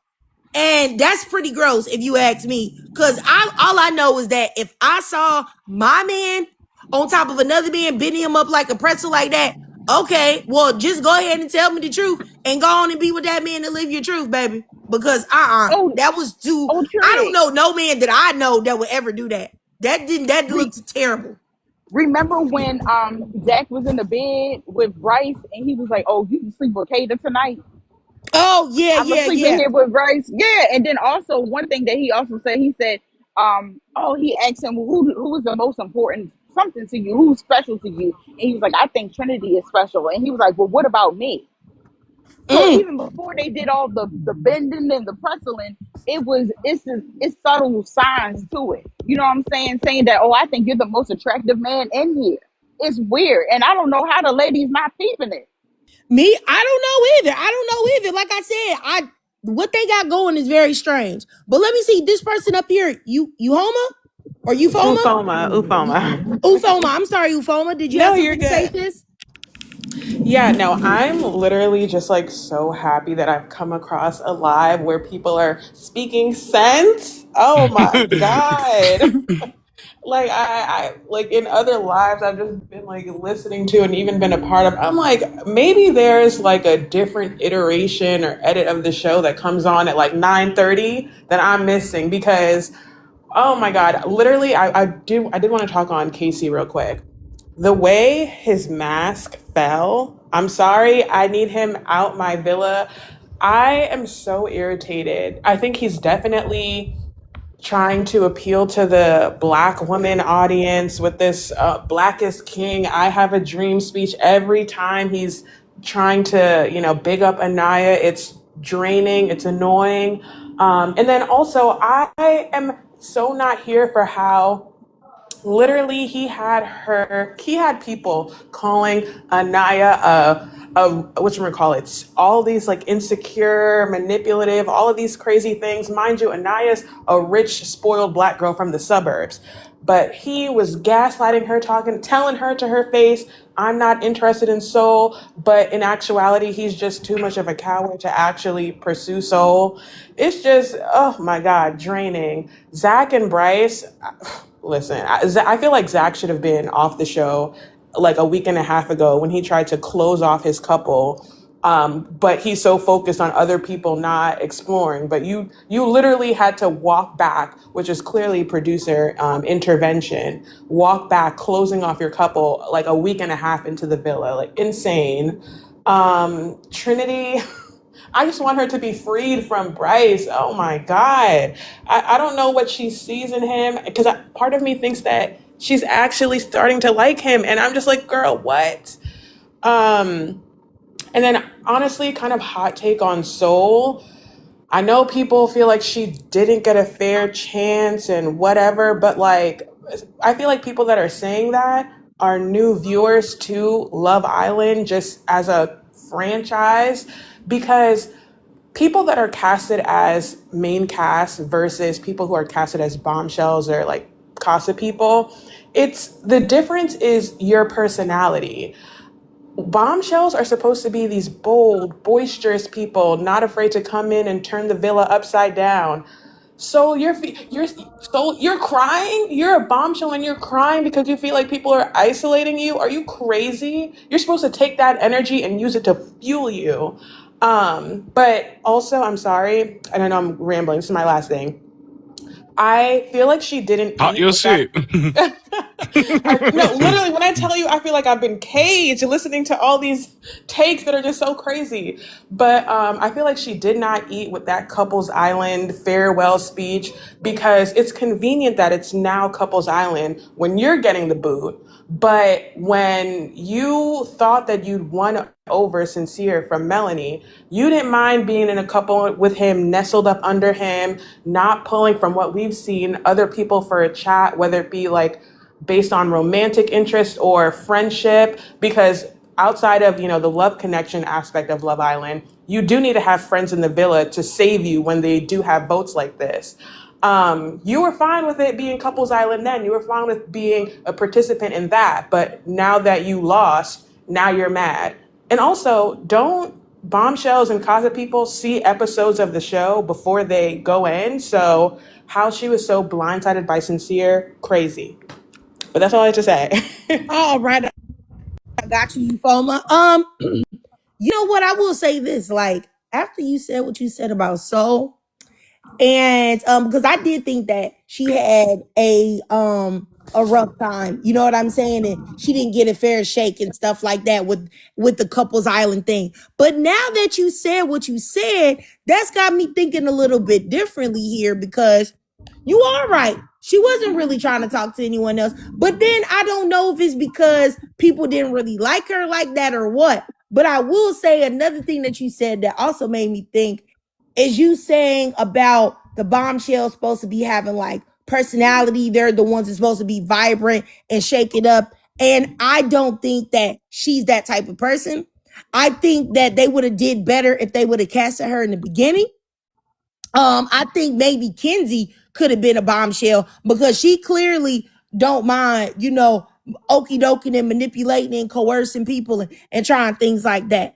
And that's pretty gross if you ask me. Cause all I know is that if I saw my man on top of another man bending him up like a pretzel like that, okay, well just go ahead and tell me the truth and go on and be with that man and live your truth, baby. Because Oh, that was too, oh, I don't Trey. know no man that I know that would ever do that. That looked terrible. Remember when Zach was in the bed with Bryce and he was like, "Oh, you can sleep with Kata tonight. Oh yeah, I'm gonna yeah, sleep in yeah. here with Bryce." Yeah, and then also one thing that he also said, he said, "Oh, he asked him who is the most important something to you, who's special to you," and he was like, "I think Trinity is special," and he was like, "Well, what about me?" So even before they did all the bending and the pretzeling, it's subtle signs to it. You know what I'm saying? Saying that, oh, I think you're the most attractive man in here. It's weird, and I don't know how the ladies not peeping it. Me, I don't know either. Like I said, what they got going is very strange. But let me see this person up here. You Homa or you Foma? Ufoma. Ufoma. I'm sorry, Ufoma. Did you have something to say, sis? Yeah, no, I'm literally just like so happy that I've come across a live where people are speaking sense. Oh my God. Like I like in other lives I've just been like listening to and even been a part of. I'm like, maybe there's like a different iteration or edit of the show that comes on at like 9:30 that I'm missing because oh my God, literally I did want to talk on Casey real quick. The way his mask fell, I'm sorry, I need him out my villa. I am so irritated. I think he's definitely trying to appeal to the Black woman audience with this Blackest King, I have a dream speech every time he's trying to, big up Annayia. It's draining, it's annoying. And then also, I am so not here for how literally he had people calling Annayia whatchamacallit, all these like insecure, manipulative, all of these crazy things. Mind you, Annaya's a rich, spoiled Black girl from the suburbs. But he was gaslighting her, telling her to her face, I'm not interested in soul. But in actuality, he's just too much of a coward to actually pursue soul. It's just, oh my God, draining. Zach and Bryce, listen, I feel like Zach should have been off the show like a week and a half ago when he tried to close off his couple. But he's so focused on other people not exploring. But you literally had to walk back, which is clearly producer intervention, walk back, closing off your couple like a week and a half into the villa, like insane. Trinity, I just want her to be freed from Bryce. Oh my God. I don't know what she sees in him because part of me thinks that she's actually starting to like him. And I'm just like, girl, what? Um, and then honestly, kind of hot take on Soul. I know people feel like she didn't get a fair chance and whatever, but like, I feel like people that are saying that are new viewers to Love Island just as a franchise because people that are casted as main cast versus people who are casted as bombshells or like Casa people, it's the difference is your personality. Bombshells are supposed to be these bold, boisterous people, not afraid to come in and turn the villa upside down. So you're crying. You're a bombshell and you're crying because you feel like people are isolating you. Are you crazy? You're supposed to take that energy and use it to fuel you. But also, I'm sorry, and I know I'm rambling. This is my last thing. I feel like she didn't Talk eat your with that. shit. No, literally, when I tell you, I feel like I've been caged listening to all these takes that are just so crazy. But I feel like she did not eat with that Couples Island farewell speech because it's convenient that it's now Couples Island when you're getting the boot. But when you thought that you'd won over Sincere from Melanie, you didn't mind being in a couple with him, nestled up under him, not pulling from what we've seen other people for a chat, whether it be like based on romantic interest or friendship, because outside of, the love connection aspect of Love Island, you do need to have friends in the villa to save you when they do have votes like this. You were fine with it being Couples Island then. You were fine with being a participant in that. But now that you lost, now you're mad. And also, don't bombshells and Casa people see episodes of the show before they go in? So how she was so blindsided by Sincere, crazy. But that's all I have to say. All right, I got you, Foma. You know what? I will say this: like after you said what you said about Soul, and because I did think that she had a rough time, you know what I'm saying, and she didn't get a fair shake and stuff like that with the Couples Island thing. But now that you said what you said, that's got me thinking a little bit differently here because you are right. She wasn't really trying to talk to anyone else. But then I don't know if it's because people didn't really like her like that or what. But I will say another thing that you said that also made me think is you saying about the bombshells supposed to be having like personality. They're the ones that's supposed to be vibrant and shake it up. And I don't think that she's that type of person. I think that they would have did better if they would have casted her in the beginning. I think maybe Kenzie could have been a bombshell because she clearly don't mind, okie doking and manipulating and coercing people and trying things like that.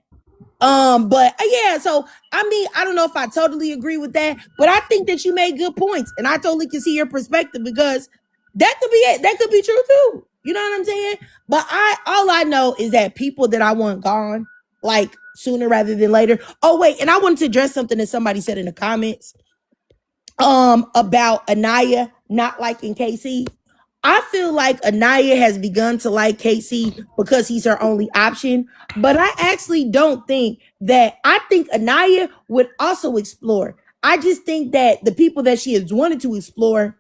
But yeah, so I mean, I don't know if I totally agree with that, but I think that you made good points, and I totally can see your perspective because that could be it. That could be true too. You know what I'm saying? But all I know is that people that I want gone, like sooner rather than later. Oh wait, and I wanted to address something that somebody said in the comments about Annayia not liking Casey. I feel like Annayia has begun to like Casey because he's her only option, but I actually don't think that. I think Annayia would also explore. I just think that the people that she has wanted to explore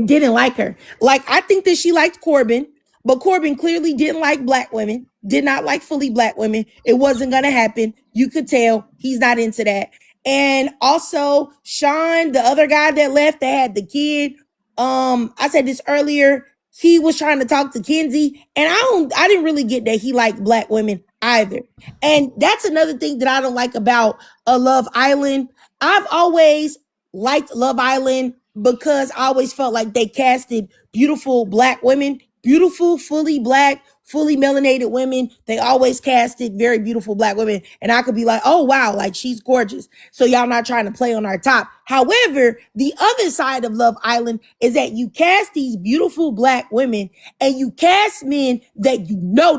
didn't like her. Like, I think that she liked Corbin, but Corbin clearly didn't like black women, did not like fully black women. It wasn't going to happen. You could tell he's not into that. And also Sean, the other guy that left that had the kid, I said this earlier, he was trying to talk to Kenzie, and I didn't really get that he liked black women either. And that's another thing that I don't like about Love Island. I've always liked Love Island because I always felt like they casted beautiful black women, beautiful, fully black, fully melanated women. They always casted very beautiful black women. And I could be like, oh, wow, like she's gorgeous. So y'all not trying to play on our top. However, the other side of Love Island is that you cast these beautiful black women and you cast men that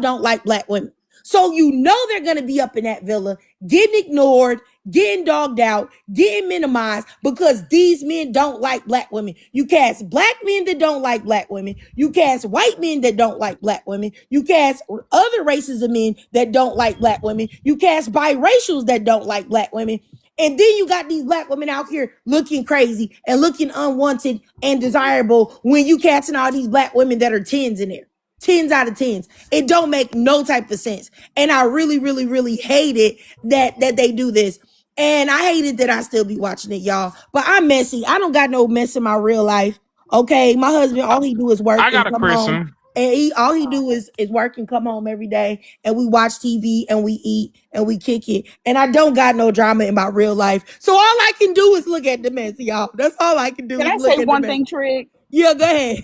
don't like black women. So they're going to be up in that villa, getting ignored, getting dogged out, getting minimized because these men don't like black women. You cast black men that don't like black women. You cast white men that don't like black women. You cast other races of men that don't like black women. You cast biracials that don't like black women. And then you got these black women out here looking crazy and looking unwanted and desirable when you casting all these black women that are 10s in there. 10s out of 10s. It don't make no type of sense. And I really, really, really hate it that they do this. And I hate it that I still be watching it, y'all. But I'm messy. I don't got no mess in my real life. Okay. My husband, all he do is work I and got a come home. question. And all he do is work and come home every day, and we watch TV and we eat and we kick it. And I don't got no drama in my real life. So all I can do is look at the mess, y'all. That's all I can do Can is I look say at the one mess. thing, Trig? Yeah, go ahead.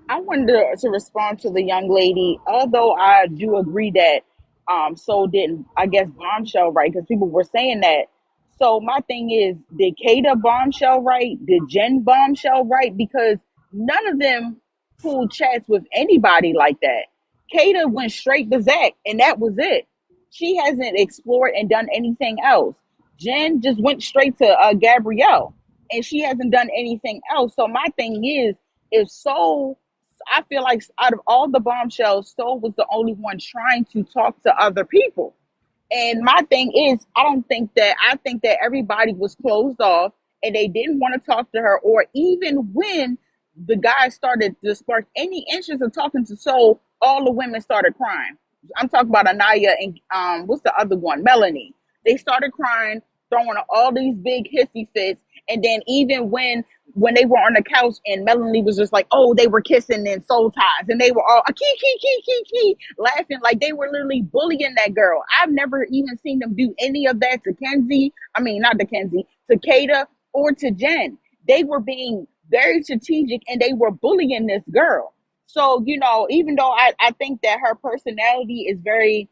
I wanted to respond to the young lady, although I do agree that so didn't, I guess, Bombshell right, because people were saying that. So my thing is, did Kata Bombshell right? Did Jen Bombshell right? Because none of them pulled chats with anybody like that. Kata went straight to Zach, and that was it. She hasn't explored and done anything else. Jen just went straight to Gabrielle, and she hasn't done anything else. So my thing is, if so, I feel like out of all the bombshells, Soul was the only one trying to talk to other people. And my thing is, I think that everybody was closed off and they didn't want to talk to her, or even when the guy started to spark any interest in talking to Soul, all the women started crying. I'm talking about Annayia and what's the other one? Melanie. They started crying, throwing all these big hissy fits. And then even when they were on the couch and Melanie was just like, oh, they were kissing in soul ties, and they were all key laughing, like they were literally bullying that girl. I've never even seen them do any of that to Kenzie. I mean, not to Kenzie, to Kata or to Jen. They were being very strategic and they were bullying this girl. So, even though I think that her personality is very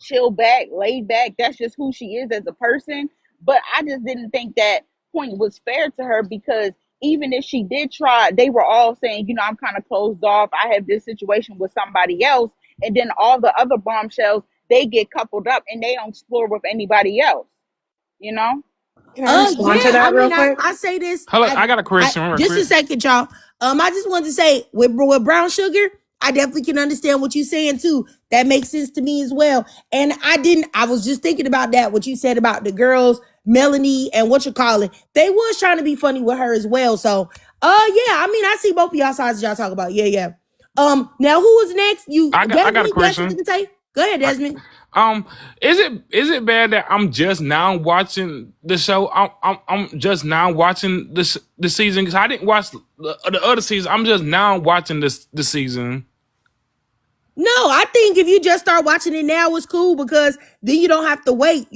chill back, laid back, that's just who she is as a person. But I just didn't think that point was fair to her, because even if she did try, they were all saying, I'm kind of closed off. I have this situation with somebody else. And then all the other bombshells, they get coupled up and they don't explore with anybody else, you know? Can I respond to Yeah. I that real mean, quick? I say this. Hold on, I got a question real Just quick. a second, y'all. I just wanted to say with brown sugar, I definitely can understand what you're saying too. That makes sense to me as well. And I was just thinking about that, what you said about the girls, Melanie and what you call it. They was trying to be funny with her as well. So, yeah, I mean, I see both of y'all sides y'all talk about. Yeah, yeah. Now who was next? I got a Desmond, you got question. something to say? Go ahead, Desmond. Is it bad that I'm just now watching the show? I'm just now watching the season because I didn't watch the other season. I'm just now watching the season. No, I think if you just start watching it now, it's cool because then you don't have to wait,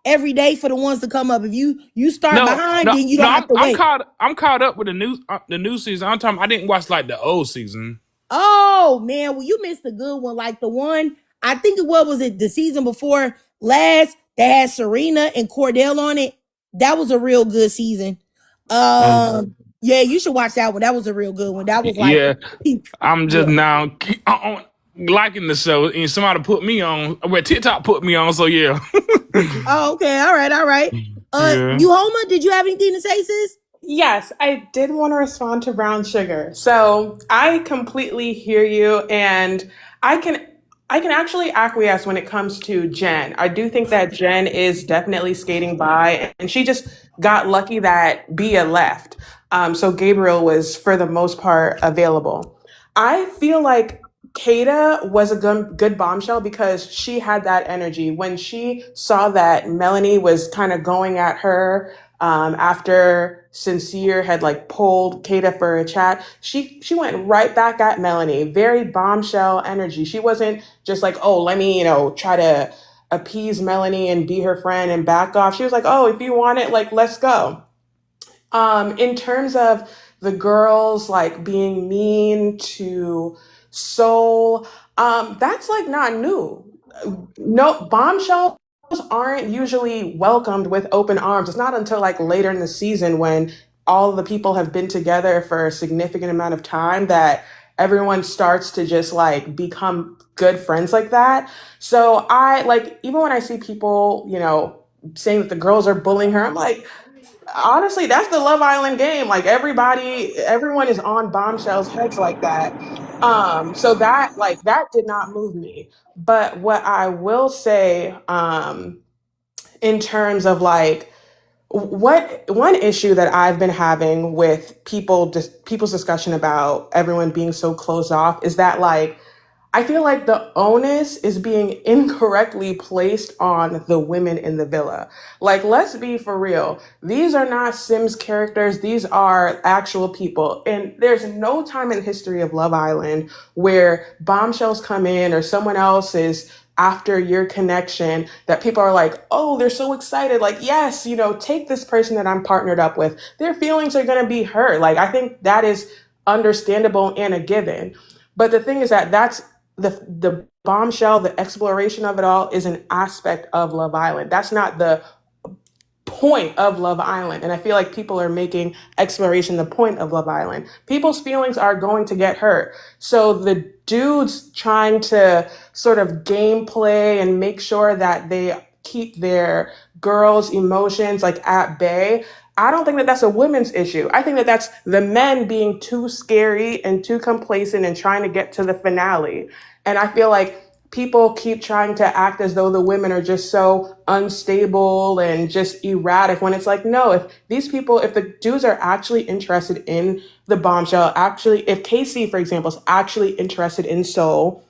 every day for the ones to come up. If you start behind, then you don't have to wait. I'm caught up with the new season. I'm talking. I didn't watch like the old season. Oh man, well you missed a good one. Like the one I think was it the season before last that had Serena and Cordell on it. That was a real good season. Yeah, you should watch that one. That was a real good one. That was like Yeah, I'm just yeah. now liking the show, and somebody put me on. Well, TikTok put me on, so yeah. Oh, okay, all right. Yeah. You Homa, did you have anything to say, sis? Yes, I did want to respond to brown sugar. So I completely hear you, and I can actually acquiesce when it comes to Jen. I do think that Jen is definitely skating by, and she just got lucky that Bia left. So Gabriel was, for the most part, available. I feel like Kata was a good bombshell because she had that energy. When she saw that Melanie was kind of going at her after Sincere had like pulled Kata for a chat, she went right back at Melanie. Very bombshell energy. She wasn't just like, oh, let me, try to appease Melanie and be her friend and back off. She was like, oh, if you want it, like, let's go. In terms of the girls like being mean to Soul, that's like not new. No, bombshells aren't usually welcomed with open arms. It's not until like later in the season when all the people have been together for a significant amount of time that everyone starts to just like become good friends like that. So I like, even when I see people, saying that the girls are bullying her. I'm like, honestly, that's the Love Island game. Like everyone is on Bombshell's heads like that. So that did not move me. But what I will say, in terms of like what one issue that I've been having with people's discussion about everyone being so closed off is that like I feel like the onus is being incorrectly placed on the women in the villa. Like, let's be for real. These are not Sims characters. These are actual people. And there's no time in the history of Love Island where bombshells come in or someone else is after your connection that people are like, oh, they're so excited. Like, yes, take this person that I'm partnered up with. Their feelings are going to be hurt. Like, I think that is understandable and a given. But the thing is that that's the bombshell, the exploration of it all is an aspect of Love Island. That's not the point of Love Island. And I feel like people are making exploration the point of Love Island. People's feelings are going to get hurt. So the dudes trying to sort of gameplay and make sure that they keep their girls' emotions like at bay. I don't think that that's a women's issue. I think that that's the men being too scary and too complacent and trying to get to the finale. And I feel like people keep trying to act as though the women are just so unstable and just erratic when it's like, no, if the dudes are actually interested in the bombshell, actually, if Casey, for example, is actually interested in Soul,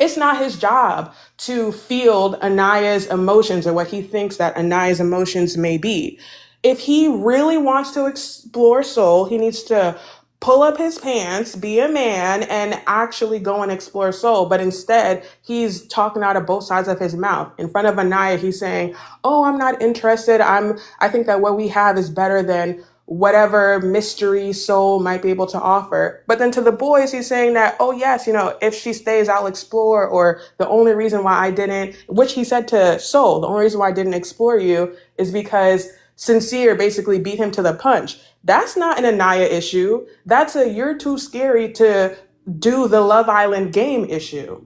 it's not his job to field Annayia's emotions or what he thinks that Annayia's emotions may be. If he really wants to explore Soul, he needs to pull up his pants, be a man, and actually go and explore Soul. But instead, he's talking out of both sides of his mouth. In front of Annayia, he's saying, oh, I'm not interested. I think that what we have is better than whatever mystery Soul might be able to offer. But then to the boys, he's saying that, oh yes, if she stays, I'll explore, or the only reason why I didn't, which he said to Soul, the only reason why I didn't explore you is because Sincere basically beat him to the punch. That's not an Annayia issue. That's a you're too scary to do the Love Island game issue.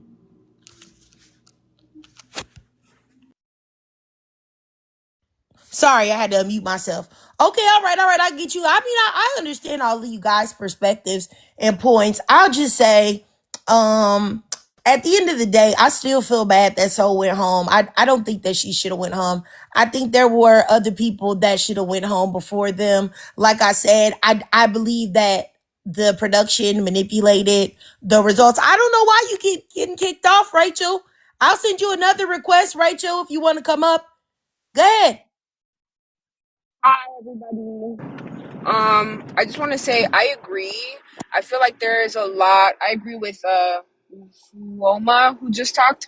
Sorry, I had to unmute myself. Okay, all right. I get you. I mean, I understand all of you guys' perspectives and points. I'll just say, at the end of the day, I still feel bad that Soul went home. I don't think that she should have went home. I think there were other people that should have went home before them. Like I said, I believe that the production manipulated the results. I don't know why you keep getting kicked off, Rachel. I'll send you another request, Rachel, if you want to come up. Go ahead. Hi, everybody. I just want to say I agree. I feel like there is a lot. I agree with Loma who just talked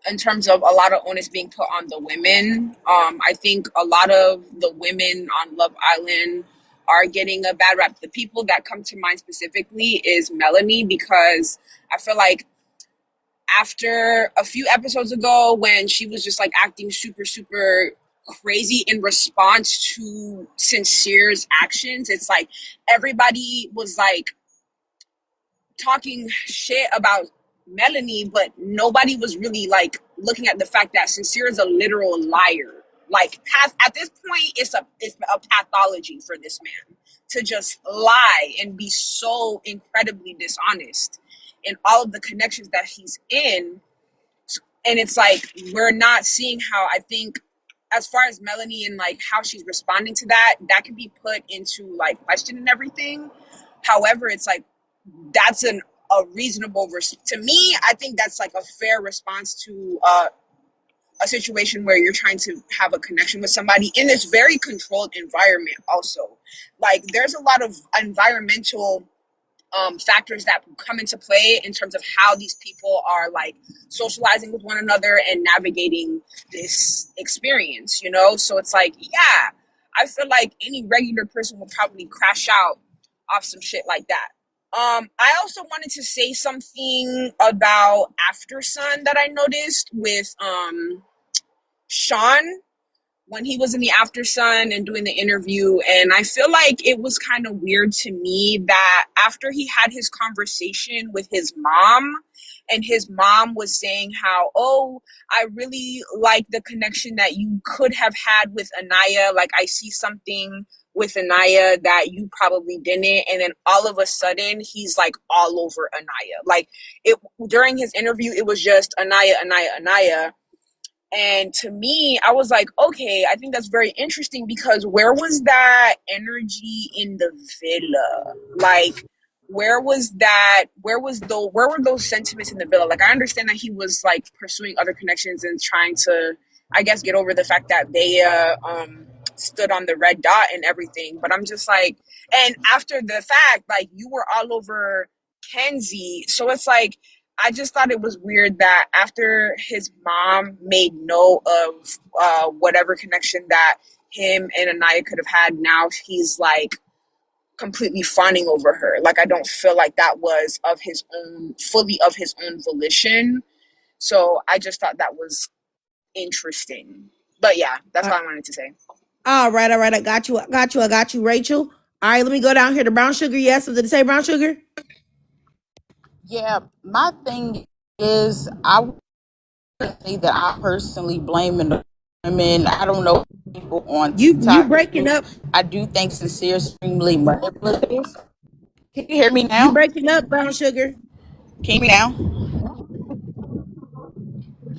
in terms of a lot of onus being put on the women. I think a lot of the women on Love Island are getting a bad rap. The people that come to mind specifically is Melanie, because I feel like after a few episodes ago when she was just like acting super, super crazy in response to Sincere's actions, it's like everybody was like talking shit about Melanie, but nobody was really like looking at the fact that Sincere is a literal liar. Like at this point, it's a pathology for this man to just lie and be so incredibly dishonest in all of the connections that he's in. And it's like we're not seeing how, I think, as far as Melanie and like how she's responding to that can be put into like question and everything. However, it's like that's a reasonable to me. I think that's like a fair response to a situation where you're trying to have a connection with somebody in this very controlled environment. Also, like there's a lot of environmental factors that come into play in terms of how these people are like socializing with one another and navigating this experience, So it's like, yeah, I feel like any regular person will probably crash out off some shit like that. I also wanted to say something about After Sun that I noticed with Sean when he was in the After Sun and doing the interview. And I feel like it was kind of weird to me that after he had his conversation with his mom and his mom was saying how, oh, I really like the connection that you could have had with Annayia. Like, I see something with Annayia that you probably didn't. And then all of a sudden, he's like all over Annayia. Like, it during his interview, it was just Annayia, Annayia, Annayia. And to me, I was like, okay, I think that's very interesting, because where was that energy in the villa? Like, where were those sentiments in the villa? Like, I understand that he was like pursuing other connections and trying to, I guess, get over the fact that they stood on the red dot and everything. But I'm just like, and after the fact, like, you were all over Kenzie. So it's like, I just thought it was weird that after his mom made note of whatever connection that him and Annayia could have had, now he's like completely fawning over her. Like, I don't feel like that was fully of his own volition. So I just thought that was interesting. But yeah, that's all I wanted to say. All right, all right. I got you. Rachel. All right, let me go down here to Brown Sugar. Yes, did it say Brown Sugar? Yeah, my thing is, I would say that I personally blame the women. I don't know people on You TikTok. breaking up. I do think Sincere is extremely manipulative. Can you hear me You now? breaking up, Brown Sugar. Can you hear me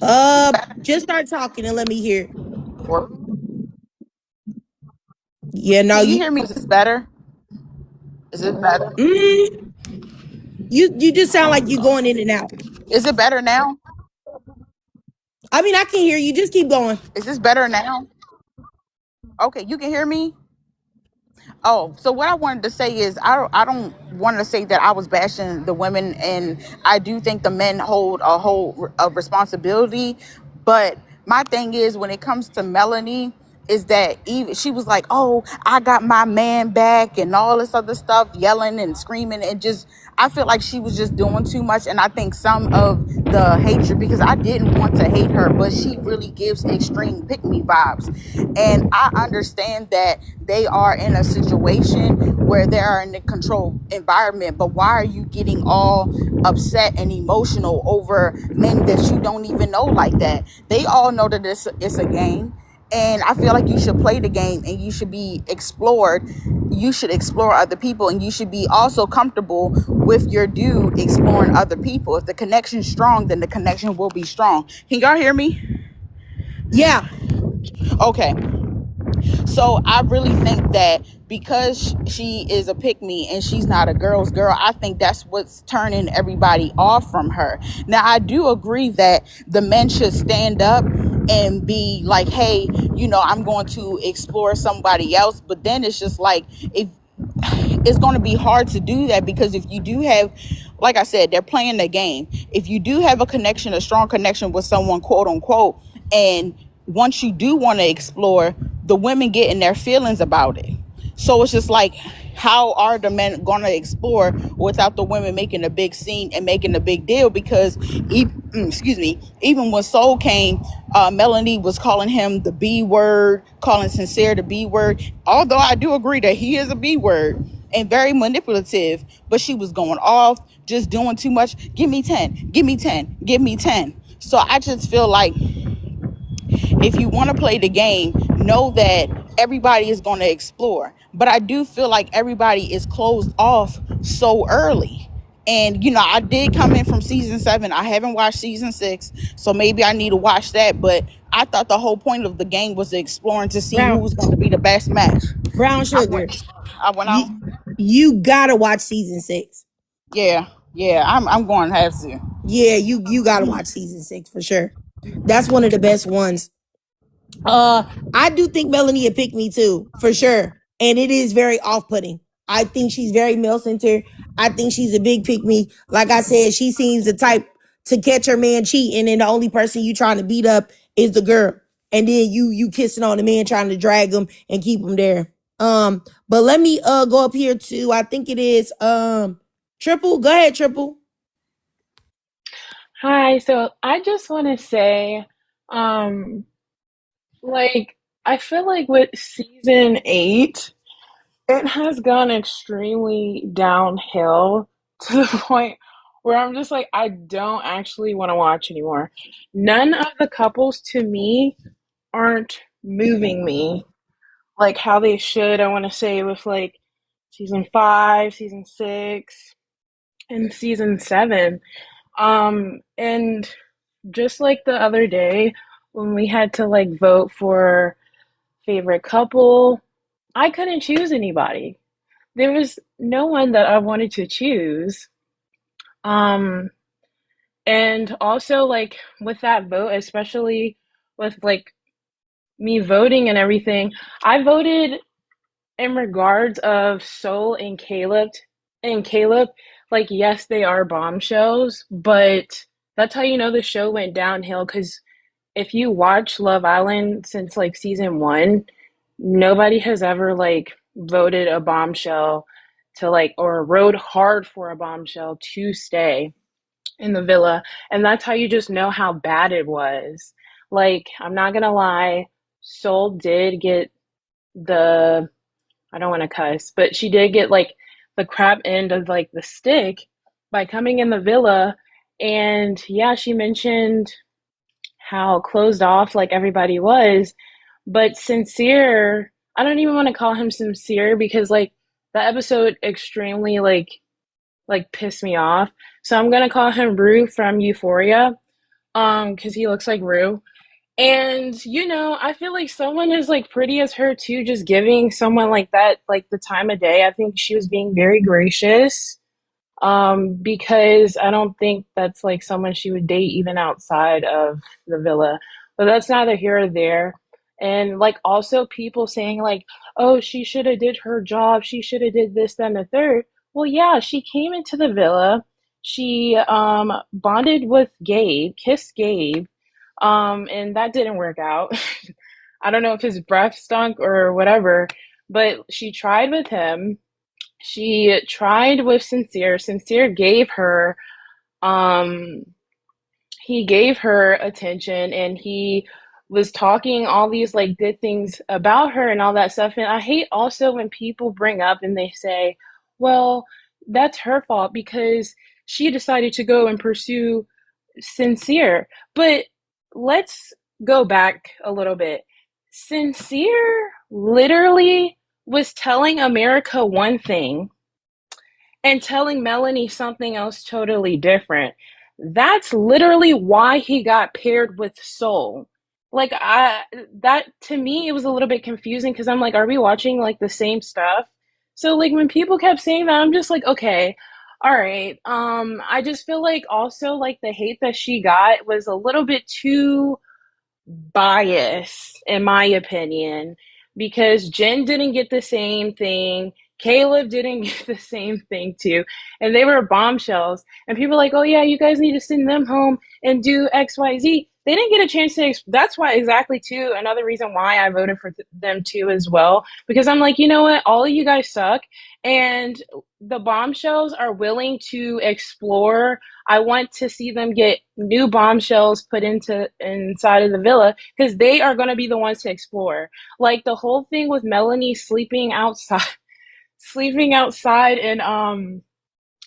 now? Just start talking and let me hear. Or Yeah, no, can you hear me? Is this better? Is it better? mm, you just sound like you going in and out. Is it better now? I mean, I can hear you. Just keep going. Is this better now? Okay, you can hear me? Oh, so what I wanted to say is, I don't want to say that I was bashing the women, and I do think the men hold a responsibility. But my thing is, when it comes to Melanie, is that even she was like, oh, I got my man back and all this other stuff, yelling and screaming, and just, I feel like she was just doing too much. And I think some of the hatred, because I didn't want to hate her, but she really gives extreme pick me vibes. And I understand that they are in a situation where they are in a controlled environment, but why are you getting all upset and emotional over men that you don't even know like that? They all know that it's a game. And I feel like you should play the game, and you should be explored. You should explore other people, and you should be also comfortable with your dude exploring other people. If the connection's strong, then the connection will be strong. Can y'all hear me? Yeah. Okay. So I really think that because she is a pick me and she's not a girl's girl, I think that's what's turning everybody off from her. Now, I do agree that the men should stand up and be like, hey, I'm going to explore somebody else. But then it's just like, if it's going to be hard to do that, because if you do have, like I said, they're playing the game. If you do have a strong connection with someone, quote unquote, and once you do want to explore, the women get in their feelings about it. So it's just like, how are the men going to explore without the women making a big scene and making a big deal? Because even when Soul came, Melanie was calling him the B word, calling Sincere the B word. Although I do agree that he is a B word and very manipulative, but she was going off, just doing too much. Give me 10, give me 10, give me 10. So I just feel like, if you want to play the game, know that everybody is going to explore. But I do feel like everybody is closed off so early. And, I did come in from season 7. I haven't watched season 6, so maybe I need to watch that. But I thought the whole point of the game was exploring to see who was going to be the best match. Brown I Sugar. went You, on. you gotta watch season 6. Yeah, I'm going to have to. Yeah, you gotta watch season 6 for sure. That's one of the best ones. I do think Melanie would pick me too, for sure. And it is very off-putting. I think she's very male-centered. I think she's a big pick me. Like I said, she seems the type to catch her man cheating, and the only person you trying to beat up is the girl. And then you kissing on the man, trying to drag him and keep him there. But let me go up here to, I think it is Triple. Go ahead, Triple. Hi, so I just want to say, um, like, I feel like with season 8, it has gone extremely downhill to the point where I'm just like, I don't actually want to watch anymore. None of the couples to me aren't moving me like how they should. I want to say with like season 5, season 6, and season 7. And just like the other day when we had to like vote for favorite couple, I couldn't choose anybody. There was no one that I wanted to choose. Um, and also like with that vote, especially with like me voting and everything, I voted in regards of Soul and Caleb. And Caleb, like yes, they are bombshells, but that's how you know the show went downhill. Because if you watch Love Island since like season 1, nobody has ever like voted a bombshell to like or rode hard for a bombshell to stay in the villa. And that's how you just know how bad it was. Like, I'm not gonna lie, Soul did get the, I don't want to cuss, but she did get like the crap end of like the stick by coming in the villa. And yeah, she mentioned how closed off like everybody was, but Sincere, I don't even want to call him Sincere because like that episode extremely like pissed me off. So I'm gonna call him Rue from Euphoria, because he looks like Rue. And you know, I feel like someone as like pretty as her too, just giving someone like that like the time of day. I think she was being very gracious. Because I don't think that's like someone she would date even outside of the villa. But that's neither here or there. And like also people saying like, oh, she should have did her job. She should have did this, then the third. Well, yeah, she came into the villa. She bonded with Gabe, kissed Gabe, and that didn't work out. I don't know if his breath stunk or whatever, but she tried with him. She tried with Sincere. Sincere gave her um he gave her attention, and he was talking all these like good things about her and all that stuff. And I hate also when people bring up and they say, well, that's her fault because she decided to go and pursue Sincere. But let's go back a little bit. Sincere literally was telling America one thing and telling Melanie something else totally different. That's literally why he got paired with Soul. Like I that to me it was a little bit confusing because I'm like, are we watching like the same stuff? So like when people kept saying that, I'm just like, okay, all right. I just feel like also like the hate that she got was a little bit too bias, in my opinion, because Jen didn't get the same thing. Caleb didn't get the same thing too. And they were bombshells. And people were like, oh, yeah, you guys need to send them home and do XYZ. They didn't get a chance to. That's why, exactly, too. Another reason why I voted for them too, as well. Because I'm like, you know what? All of you guys suck. And the bombshells are willing to explore. I want to see them get new bombshells put into inside of the villa because they are going to be the ones to explore. Like the whole thing with Melanie sleeping outside, sleeping outside, and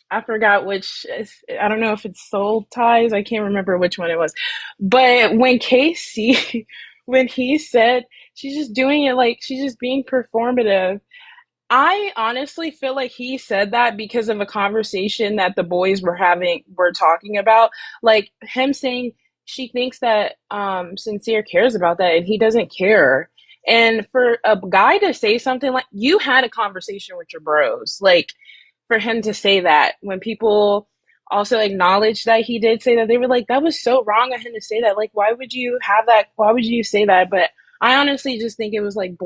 I forgot which. I don't know if it's Soul Ties. I can't remember which one it was. But when Casey, when he said she's just doing it like she's just being performative, I honestly feel like he said that because of a conversation that the boys were talking about. Like him saying she thinks that Sincere cares about that and he doesn't care. And for a guy to say something like you had a conversation with your bros, like for him to say that when people also acknowledged that he did say that, they were like, that was so wrong of him to say that. Like, why would you have that? Why would you say that? But I honestly just think it was like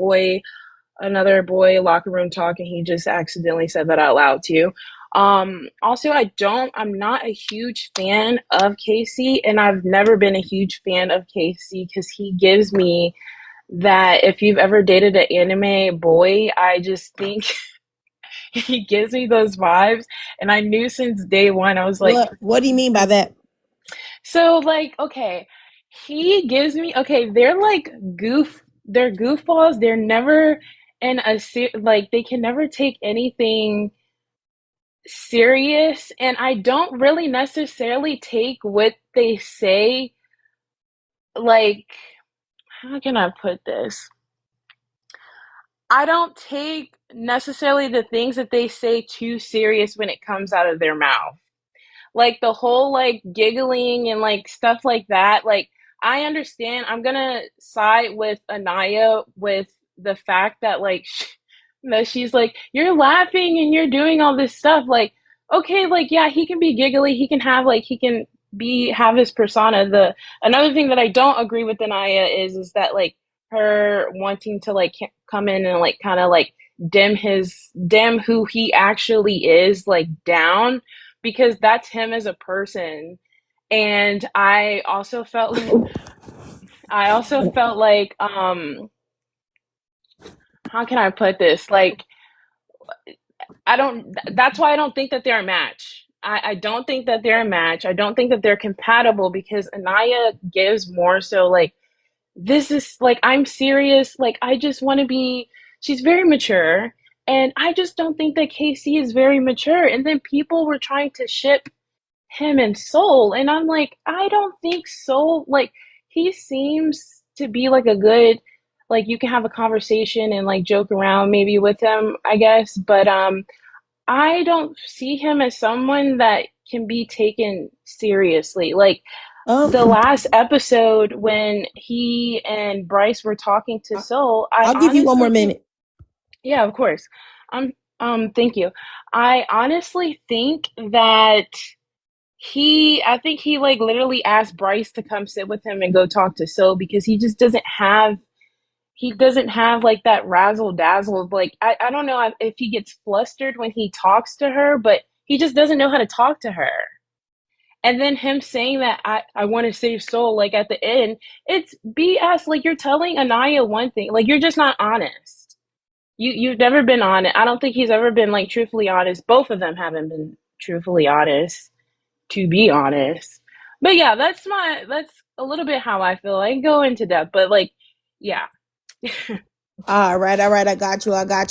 another boy locker room talk, and he just accidentally said that out loud too. Also, I'm not a huge fan of Casey, and I've never been a huge fan of Casey because he gives me that if you've ever dated an anime boy, I just think he gives me those vibes. And I knew since day one, I was like, What do you mean by that? so like, okay, he gives me, okay, they're like they're goofballs. They're never in like they can never take anything serious, and I don't really necessarily take what they say, like, how can I put this? I don't take necessarily the things that they say too serious when it comes out of their mouth. Like the whole like giggling and like stuff like that. Like I understand. I'm gonna side with Annayia with the fact that like that she's like you're laughing and you're doing all this stuff. Like okay, like yeah, he can be giggly. He can have like he can be have his persona. The another thing that I don't agree with Annayia is that like her wanting to like come in and like kind of like dim who he actually is like down because that's him as a person. And I also felt like how can I put this? Like I don't that's why I don't think that they're a match. I don't think that they're a match. I don't think that they're compatible because Annayia gives more so like this is like I'm serious, like I just want to be she's very mature and I just don't think that Casey is very mature. And then people were trying to ship him and Soul. And I'm like, I don't think Soul, like, he seems to be like a good, like, you can have a conversation and like joke around maybe with him, I guess. But I don't see him as someone that can be taken seriously. Like, the Um, last episode when he and Bryce were talking to I- Soul, I I'll give you one more honestly think, minute. yeah, of course. Thank you. I honestly think that I think he like literally asked Bryce to come sit with him and go talk to So because he just doesn't have like that razzle dazzle. Like I don't know if he gets flustered when he talks to her, but he just doesn't know how to talk to her. And then him saying that I want to save Soul like at the end, it's BS. Like you're telling Annayia one thing, like you're just not honest. You've never been honest. I don't think he's ever been like truthfully honest. Both of them haven't been truthfully honest, to be honest. But yeah, that's a little bit how I feel. I can go into depth, but like, yeah. All right. I got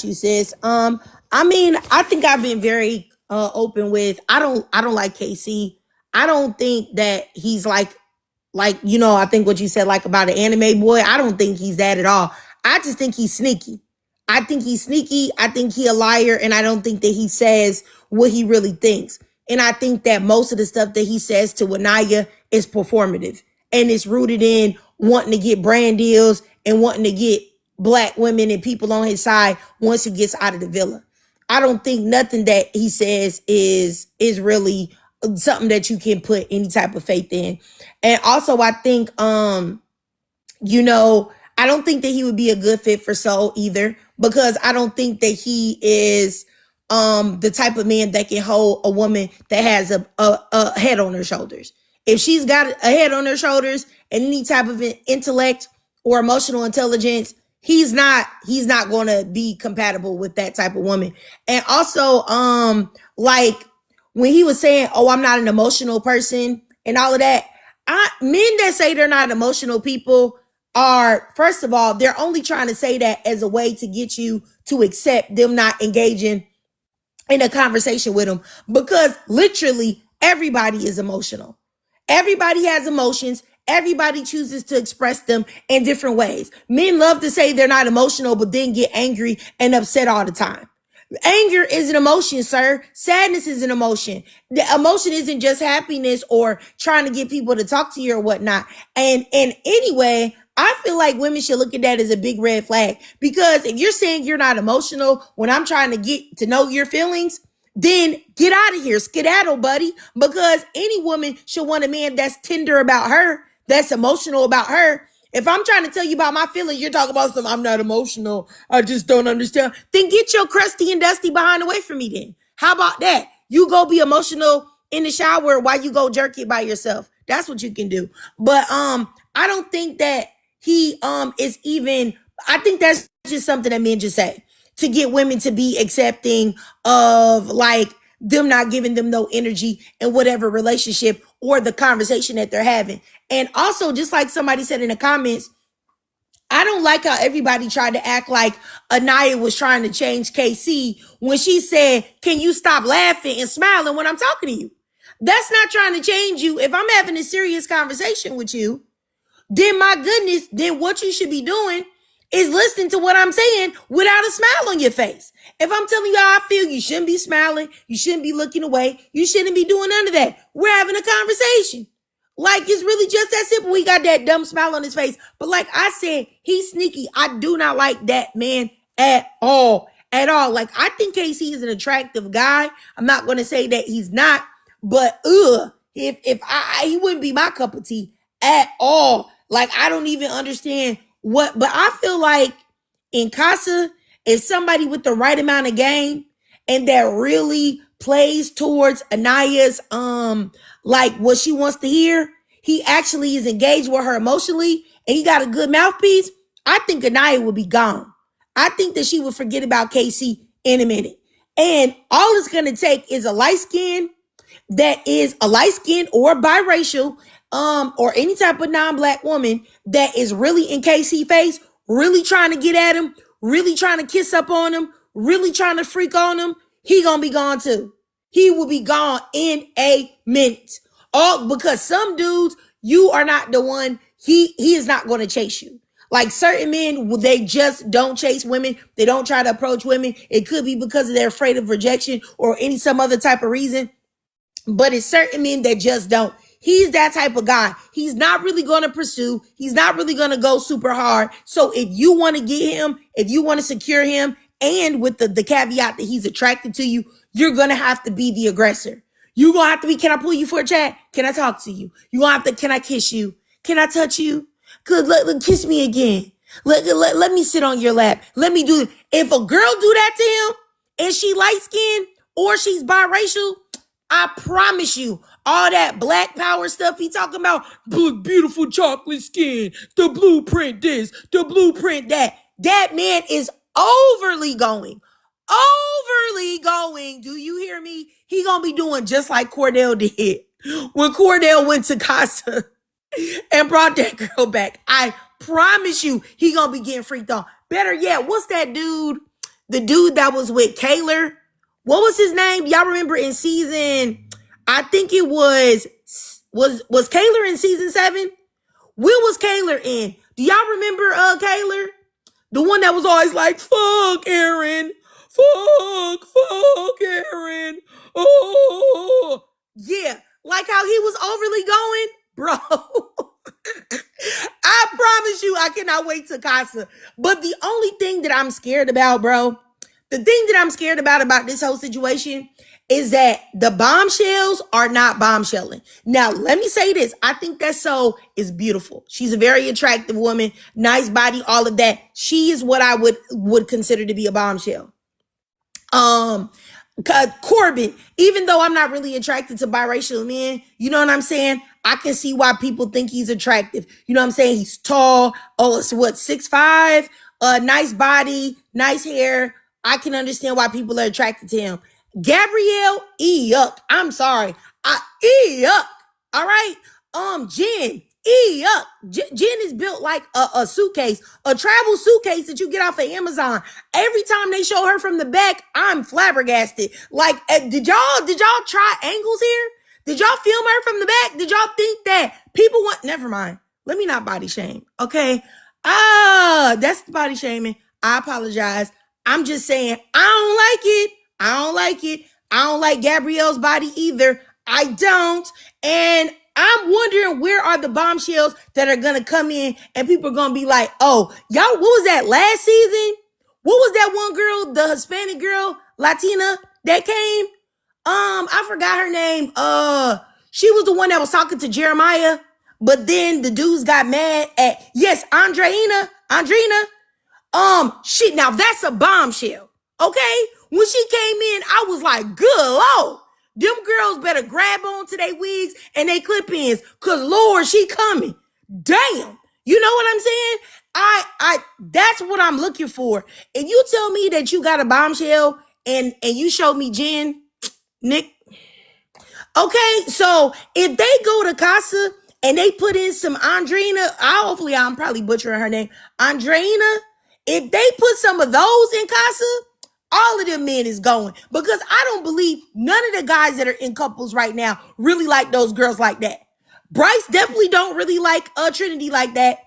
you, sis. I mean, I think I've been very open with. I don't like KC. I don't think that he's like I think what you said like about an anime boy. I don't think he's that at all. I just think he's sneaky. I think he's sneaky. I think he a liar, and I don't think that he says what he really thinks. And I think that most of the stuff that he says to Anaya is performative, and it's rooted in wanting to get brand deals and wanting to get black women and people on his side once he gets out of the villa. I don't think nothing that he says is really something that you can put any type of faith in. And also I think I don't think that he would be a good fit for Soul either, because I don't think that he is the type of man that can hold a woman that has a head on her shoulders. If she's got a head on her shoulders and any type of intellect or emotional intelligence, he's not going to be compatible with that type of woman. And also like when he was saying, "Oh, I'm not an emotional person," and all of that, men that say they're not emotional people are, first of all, they're only trying to say that as a way to get you to accept them not engaging in a conversation with them, because literally everybody is emotional. Everybody has emotions. Everybody chooses to express them in different ways. Men love to say they're not emotional, but then get angry and upset all the time. Anger is an emotion, sir. Sadness is an emotion. The emotion isn't just happiness or trying to get people to talk to you or whatnot. And anyway, I feel like women should look at that as a big red flag, because if you're saying you're not emotional when I'm trying to get to know your feelings, then get out of here, skedaddle, buddy. Because any woman should want a man that's tender about her, that's emotional about her. If I'm trying to tell you about my feelings, you're talking about some, I'm not emotional, I just don't understand. Then get your crusty and dusty behind away from me then. How about that? You go be emotional in the shower while you go jerk it by yourself. That's what you can do. But I don't think that he is even, I think that's just something that men just say to get women to be accepting of like them not giving them no energy in whatever relationship or the conversation that they're having. And also, just like somebody said in the comments, I don't like how everybody tried to act like Annayia was trying to change KC when she said, can you stop laughing and smiling when I'm talking to you? That's not trying to change you. If I'm having a serious conversation with you, then my goodness, then what you should be doing is listening to what I'm saying without a smile on your face. If I'm telling you how I feel, you shouldn't be smiling. You shouldn't be looking away. You shouldn't be doing none of that. We're having a conversation. Like, it's really just that simple. He got that dumb smile on his face. But like I said, he's sneaky. I do not like that man at all. At all. Like, I think KC is an attractive guy. I'm not going to say that he's not. But he wouldn't be my cup of tea at all. Like, I don't even understand what. But I feel like in Casa, if somebody with the right amount of game and that really plays towards Annaya's like what she wants to hear, he actually is engaged with her emotionally, and he got a good mouthpiece, I think Annayia would be gone. I think that she would forget about KC in a minute. And all it's going to take is a light skin that is a light skin or biracial, or any type of non-black woman that is really in KC face, really trying to get at him, really trying to kiss up on him, really trying to freak on him. He gonna be gone too. He will be gone in a minute. All because some dudes, you are not the one. He is not going to chase you. Like certain men, they just don't chase women. They don't try to approach women. It could be because they're afraid of rejection or some other type of reason. But it's certain men that just don't. He's that type of guy. He's not really going to pursue. He's not really going to go super hard. So if you want to get him, if you want to secure him, and with the caveat that he's attracted to you, you're going to have to be the aggressor. You're going to have to be, can I pull you for a chat? Can I talk to you? You're going to have to, can I kiss you? Can I touch you? Good, kiss me again. Let me sit on your lap. Let me do it. If a girl do that to him and she light skinned or she's biracial, I promise you, all that black power stuff he talking about, beautiful chocolate skin, the blueprint this, the blueprint that. That man is overly going. Do you hear me? He gonna be doing just like Cordell did when Cordell went to Casa and brought that girl back. I promise you, he gonna be getting freaked out. Better yet, what's that dude? The dude that was with Kaylor. What was his name? Y'all remember in season, I think it was Kaylor in season 7? When was Kaylor in? Do y'all remember Kaylor? The one that was always like, fuck Aaron. Fuck Aaron. Oh. Yeah, like how he was overly going, bro. I promise you, I cannot wait to Casa. But the only thing that I'm scared about, bro, the thing that I'm scared about this whole situation is that the bombshells are not bombshelling. Now, let me say this. I think that Soul is beautiful. She's a very attractive woman, nice body, all of that. She is what I would consider to be a bombshell. Corbin, even though I'm not really attracted to biracial men, you know what I'm saying? I can see why people think he's attractive. You know what I'm saying? He's tall. Oh, it's what, 6'5"? Nice body, nice hair. I can understand why people are attracted to him. Gabrielle, yuck. I'm sorry. Yuck. All right. Jen, yuck. Jen is built like a suitcase, a travel suitcase that you get off of Amazon. Every time they show her from the back, I'm flabbergasted. Like, did y'all try angles here? Did y'all film her from the back? Did y'all think that people want, never mind. Let me not body shame. Okay. That's the body shaming. I apologize. I'm just saying, I don't like it. I don't like Gabrielle's body either. I don't. And I'm wondering, where are the bombshells that are going to come in and people are going to be like, oh, y'all, what was that last season? What was that one girl, the Hispanic girl, Latina that came? I forgot her name. She was the one that was talking to Jeremiah, but then the dudes got mad at, yes, Andrina. Shit, now that's a bombshell. Okay? When she came in, I was like, good Lord. Them girls better grab onto their wigs and their clip-ins, cause Lord, she coming. Damn. You know what I'm saying? That's what I'm looking for. If you tell me that you got a bombshell and you show me Jen, Nick. Okay, so if they go to Casa and they put in some Andrina. Hopefully, I'm probably butchering her name. Andrina. If they put some of those in Casa, all of them men is going. Because I don't believe none of the guys that are in couples right now really like those girls like that. Bryce definitely don't really like Trinity like that,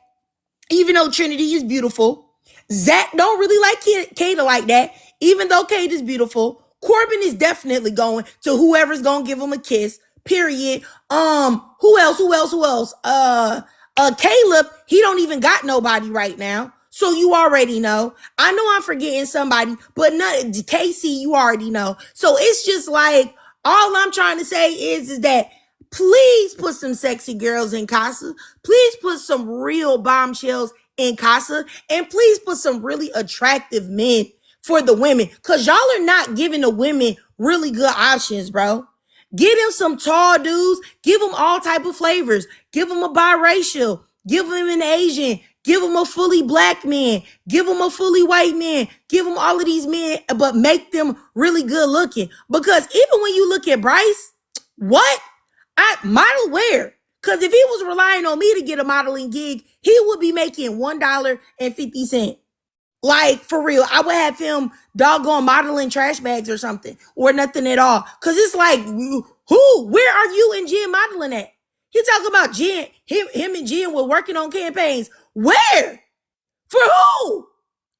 even though Trinity is beautiful. Zach don't really like Kata like that, even though Kate is beautiful. Corbin is definitely going to whoever's gonna give him a kiss. Period. Who else? Caleb, he don't even got nobody right now. So you already know. I know I'm forgetting somebody, but not Casey, you already know. So it's just like, all I'm trying to say is that please put some sexy girls in Casa. Please put some real bombshells in Casa. And please put some really attractive men for the women. Because y'all are not giving the women really good options, bro. Give them some tall dudes. Give them all type of flavors. Give them a biracial. Give them an Asian. Give them a fully black man. Give them a fully white man. Give them all of these men, but make them really good looking. Because even when you look at Bryce, what? I model where? Because if he was relying on me to get a modeling gig, he would be making $1.50. Like, for real, I would have him doggone modeling trash bags or something, or nothing at all. Because it's like, who? Where are you and Jen modeling at? He talking about Jen, him and Jen were working on campaigns. Where? For who?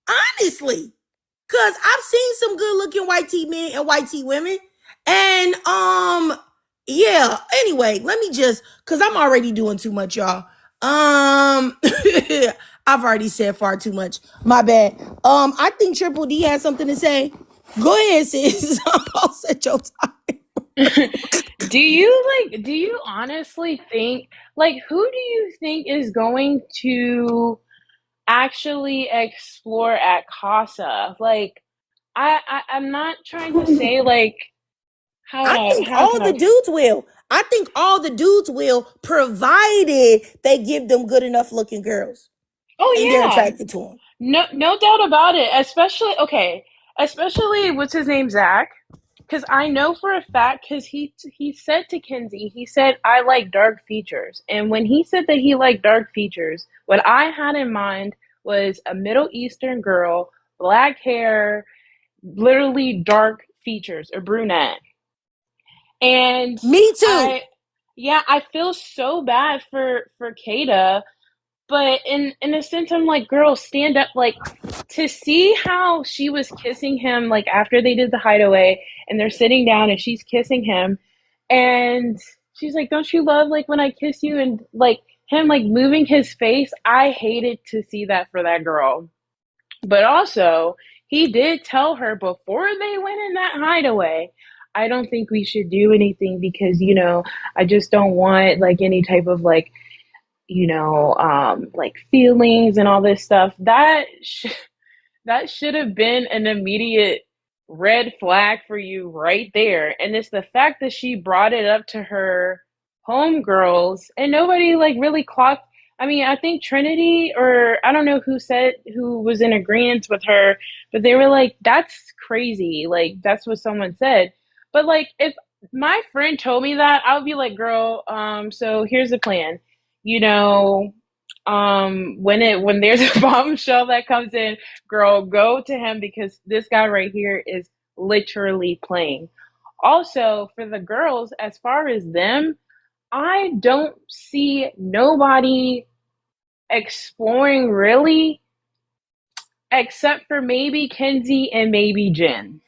Honestly. Because I've seen some good looking white tee men and white tee women. And, yeah, anyway, let me just, because I'm already doing too much, y'all. I've already said far too much. My bad. I think Triple D has something to say. Go ahead, sis. I'm all set your time. Do you honestly think, like, who do you think is going to actually explore at Casa? Like, I'm not trying to say, like, I think all the dudes will. I think all the dudes will, provided they give them good enough looking girls. Oh And they're yeah, attracted to them. no doubt about it. Especially what's his name, Zach. Because I know for a fact, because he said to Kenzie, he said, I like dark features. And when he said that he liked dark features, what I had in mind was a Middle Eastern girl, black hair, literally dark features, a brunette. And Me too. I feel so bad for Kata, but in a sense, I'm like, girl, stand up. Like, to see how she was kissing him, like, after they did the hideaway and they're sitting down and she's kissing him, and she's like, don't you love, like, when I kiss you? And, like, him, like, moving his face. I hated to see that for that girl. But also, he did tell her before they went in that hideaway, I don't think we should do anything because, I just don't want, like, any type of, like, like, feelings and all this stuff. That should have been an immediate red flag for you right there. And it's the fact that she brought it up to her homegirls and nobody, like, really clocked. I mean, I think Trinity, or I don't know who was in agreement with her, but they were like, that's crazy. Like, that's what someone said. But, like, if my friend told me that, I would be like, girl, so here's the plan. You know, when there's a bombshell that comes in, girl, go to him because this guy right here is literally playing. Also, for the girls, as far as them, I don't see nobody exploring really, except for maybe Kenzie and maybe Jen.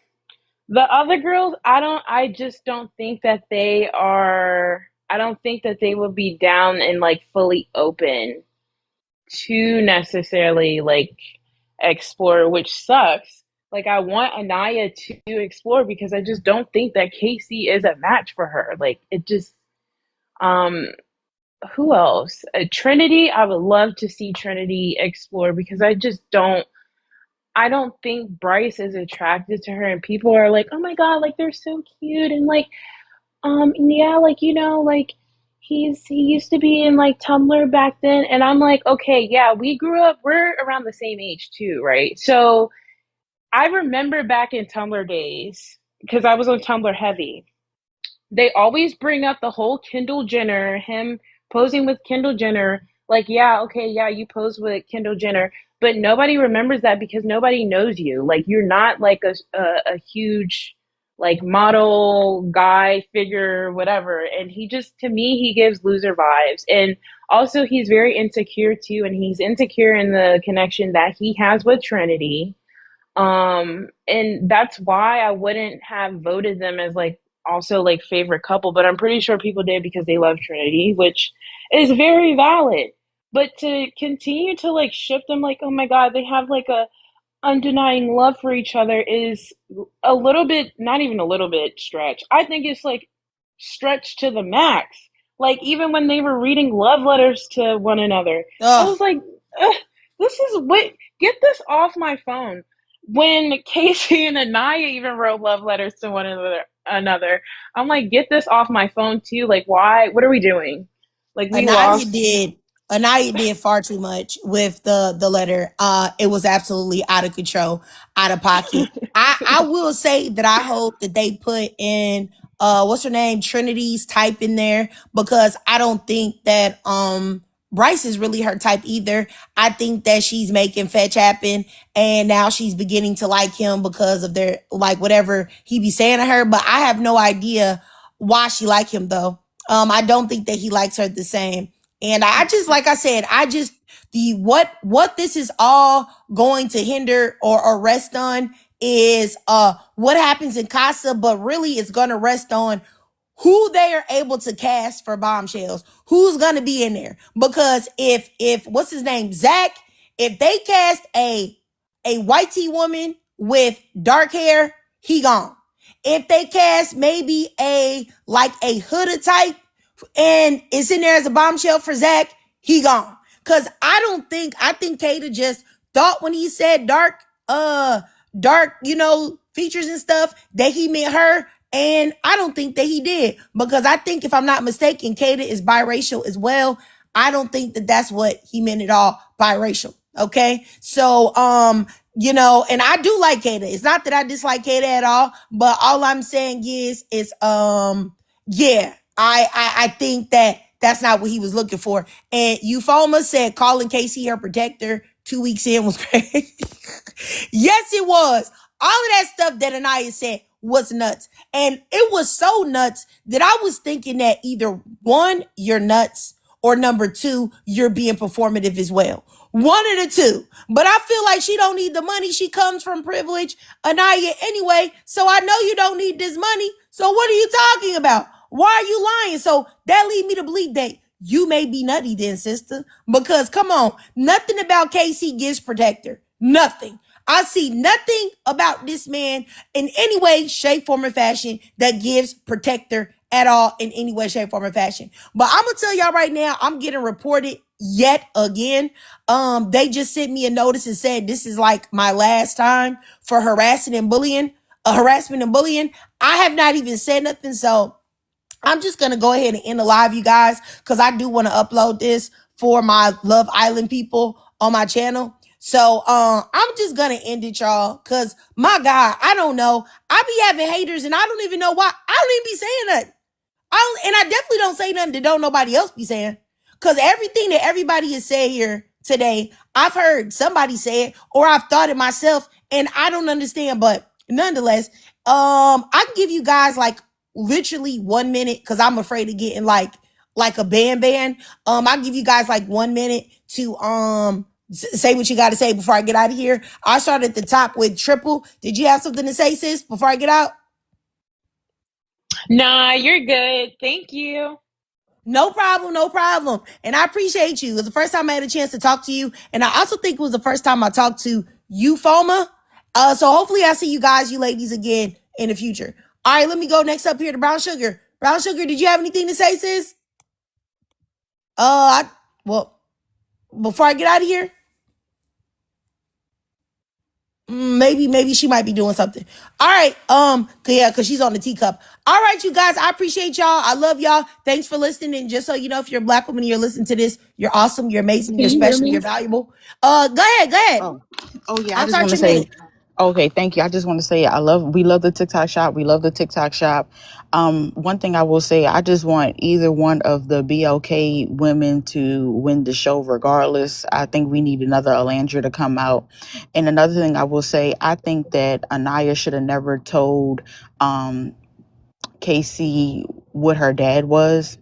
The other girls, I just don't think that I don't think that they would be down and, like, fully open to necessarily, like, explore, which sucks. Like, I want Annayia to explore because I just don't think that Casey is a match for her. Like, it just, who else? Trinity, I would love to see Trinity explore because I don't think Bryce is attracted to her, and people are like, oh my God, like, they're so cute. And, like, yeah, like, like, he used to be in, like, Tumblr back then. And I'm like, okay, yeah, we're around the same age too, right? So I remember back in Tumblr days, because I was on Tumblr heavy, they always bring up the whole Kendall Jenner, him posing with Kendall Jenner. Like, yeah, okay, yeah, you pose with Kendall Jenner, but nobody remembers that because nobody knows you. Like, you're not like a huge like model guy figure, whatever. And he just, to me, he gives loser vibes. And also, he's very insecure too, and he's insecure in the connection that he has with Trinity. And that's why I wouldn't have voted them as like also like favorite couple, but I'm pretty sure people did because they love Trinity, which is very valid. But to continue to like ship them like, oh my God, they have like a undenying love for each other is a little bit, not even a little bit stretch. I think it's like stretched to the max. Like even when they were reading love letters to one another, I was like, this is what, get this off my phone. When Casey and Annayia even wrote love letters to one another, I'm like, get this off my phone too. Like, why? What are we doing? Like, we Annayia lost. did. Annayia did far too much with the letter. It was absolutely out of control, out of pocket. I will say that I hope that they put in what's her name, Trinity's type in there, because I don't think that Bryce is really her type either. I think that she's making fetch happen, and now she's beginning to like him because of their like whatever he be saying to her. But I have no idea why she like him though. I don't think that he likes her the same. And I just, like I said, I just, what this is all going to hinder or rest on is what happens in Casa, but really it's going to rest on who they are able to cast for Bombshells, who's going to be in there. Because if what's his name, Zach, if they cast a white tea woman with dark hair, he gone. If they cast maybe a hooded type and it's in there as a bombshell for Zach, he gone. Cause I think Kata just thought when he said dark, features and stuff that he meant her. And I don't think that he did, because I think, if I'm not mistaken, Kata is biracial as well. I don't think that that's what he meant at all, biracial. Okay. So, and I do like Kata. It's not that I dislike Kata at all, but all I'm saying is, yeah, I think that that's not what he was looking for. And Euphoma said calling Casey her protector 2 weeks in was crazy. Yes, it was. All of that stuff that Annayia said was nuts. And it was so nuts that I was thinking that either one, you're nuts, or number two, you're being performative as well. One of the two. But I feel like she don't need the money. She comes from privilege, Annayia, anyway. So I know you don't need this money. So what are you talking about? Why are you lying? So that lead me to believe that you may be nutty then, sister. Because come on, nothing about Casey gives protector. Nothing. I see nothing about this man in any way, shape, form, or fashion that gives protector at all in any way, shape, form, or fashion. But I'm gonna tell y'all right now, I'm getting reported yet again. They just sent me a notice and said this is like my last time for harassment and bullying. I have not even said nothing, so I'm just going to go ahead and end the live, you guys, because I do want to upload this for my Love Island people on my channel. So I'm just going to end it, y'all, because my God, I don't know. I be having haters and I don't even know why. I don't even be saying nothing. And I definitely don't say nothing that don't nobody else be saying, because everything that everybody has said here today, I've heard somebody say it or I've thought it myself and I don't understand. But nonetheless, I can give you guys like literally 1 minute, because I'm afraid of getting like a ban. I'll give you guys like 1 minute to say what you got to say before I get out of here. I'll start at the top with Triple. Did you have something to say, sis, before I get out? Nah, you're good. Thank you. No problem. And I appreciate you. It was the first time I had a chance to talk to you. And I also think it was the first time I talked to you, Foma. So hopefully I see you ladies again in the future. All right, let me go next up here to Brown Sugar. Brown Sugar, did you have anything to say, sis? Well, before I get out of here, maybe she might be doing something. All right, because she's on the teacup. All right, you guys, I appreciate y'all. I love y'all. Thanks for listening. And just so you know, if you're a Black woman and you're listening to this, you're awesome, you're amazing, you're special, you're valuable. Go ahead. Oh yeah, I'll start your minute. Okay, thank you. I just want to say we love the TikTok shop. We love the TikTok shop. One thing I will say, I just want either one of the BLK women to win the show regardless. I think we need another Alandra to come out. And another thing I will say, I think that Annayia should have never told Casey what her dad was,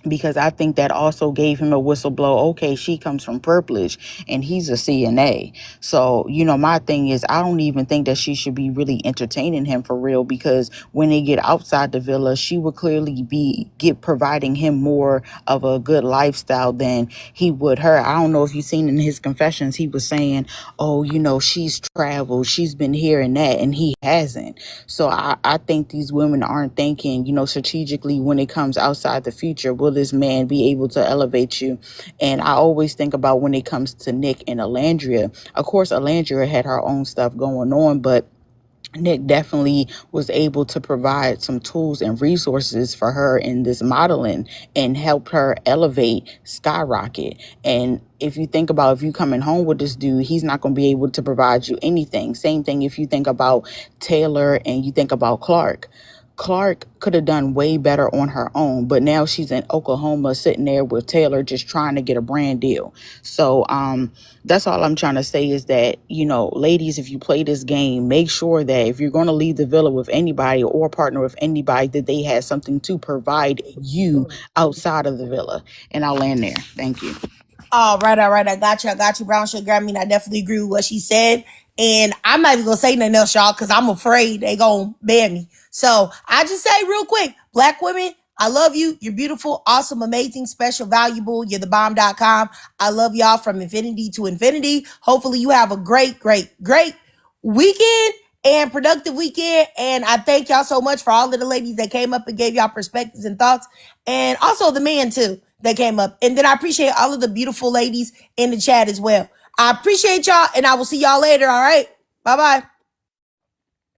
because I think that also gave him a whistleblow. Okay, she comes from Purplish and he's a CNA. So, my thing is, I don't even think that she should be really entertaining him for real, because when they get outside the villa, she would clearly be providing him more of a good lifestyle than he would her. I don't know if you've seen in his confessions, he was saying, oh, she's traveled, she's been here and that, and he hasn't. So I think these women aren't thinking, strategically when it comes outside the future. Will this man be able to elevate you? And I always think about when it comes to Nick and Alandria. Of course, Alandria had her own stuff going on, but Nick definitely was able to provide some tools and resources for her in this modeling and help her elevate, skyrocket. And if you think about, if you coming home with this dude, he's not going to be able to provide you anything. Same thing if you think about Taylor and you think about Clark. Clark could have done way better on her own, but now she's in Oklahoma sitting there with Taylor just trying to get a brand deal. So that's all I'm trying to say is that, ladies, if you play this game, make sure that if you're going to leave the villa with anybody or partner with anybody, that they have something to provide you outside of the villa. And I'll land there. Thank you. All right. I got you, Brown Sugar. I mean, I definitely agree with what she said. And I'm not even going to say nothing else, y'all, because I'm afraid they going to ban me. So I just say real quick, Black women, I love you. You're beautiful, awesome, amazing, special, valuable. You're the bomb.com. I love y'all from infinity to infinity. Hopefully you have a great weekend and productive weekend. And I thank y'all so much for all of the ladies that came up and gave y'all perspectives and thoughts. And also the men too that came up. And then I appreciate all of the beautiful ladies in the chat as well. I appreciate y'all, and I will see y'all later. All right. Bye-bye.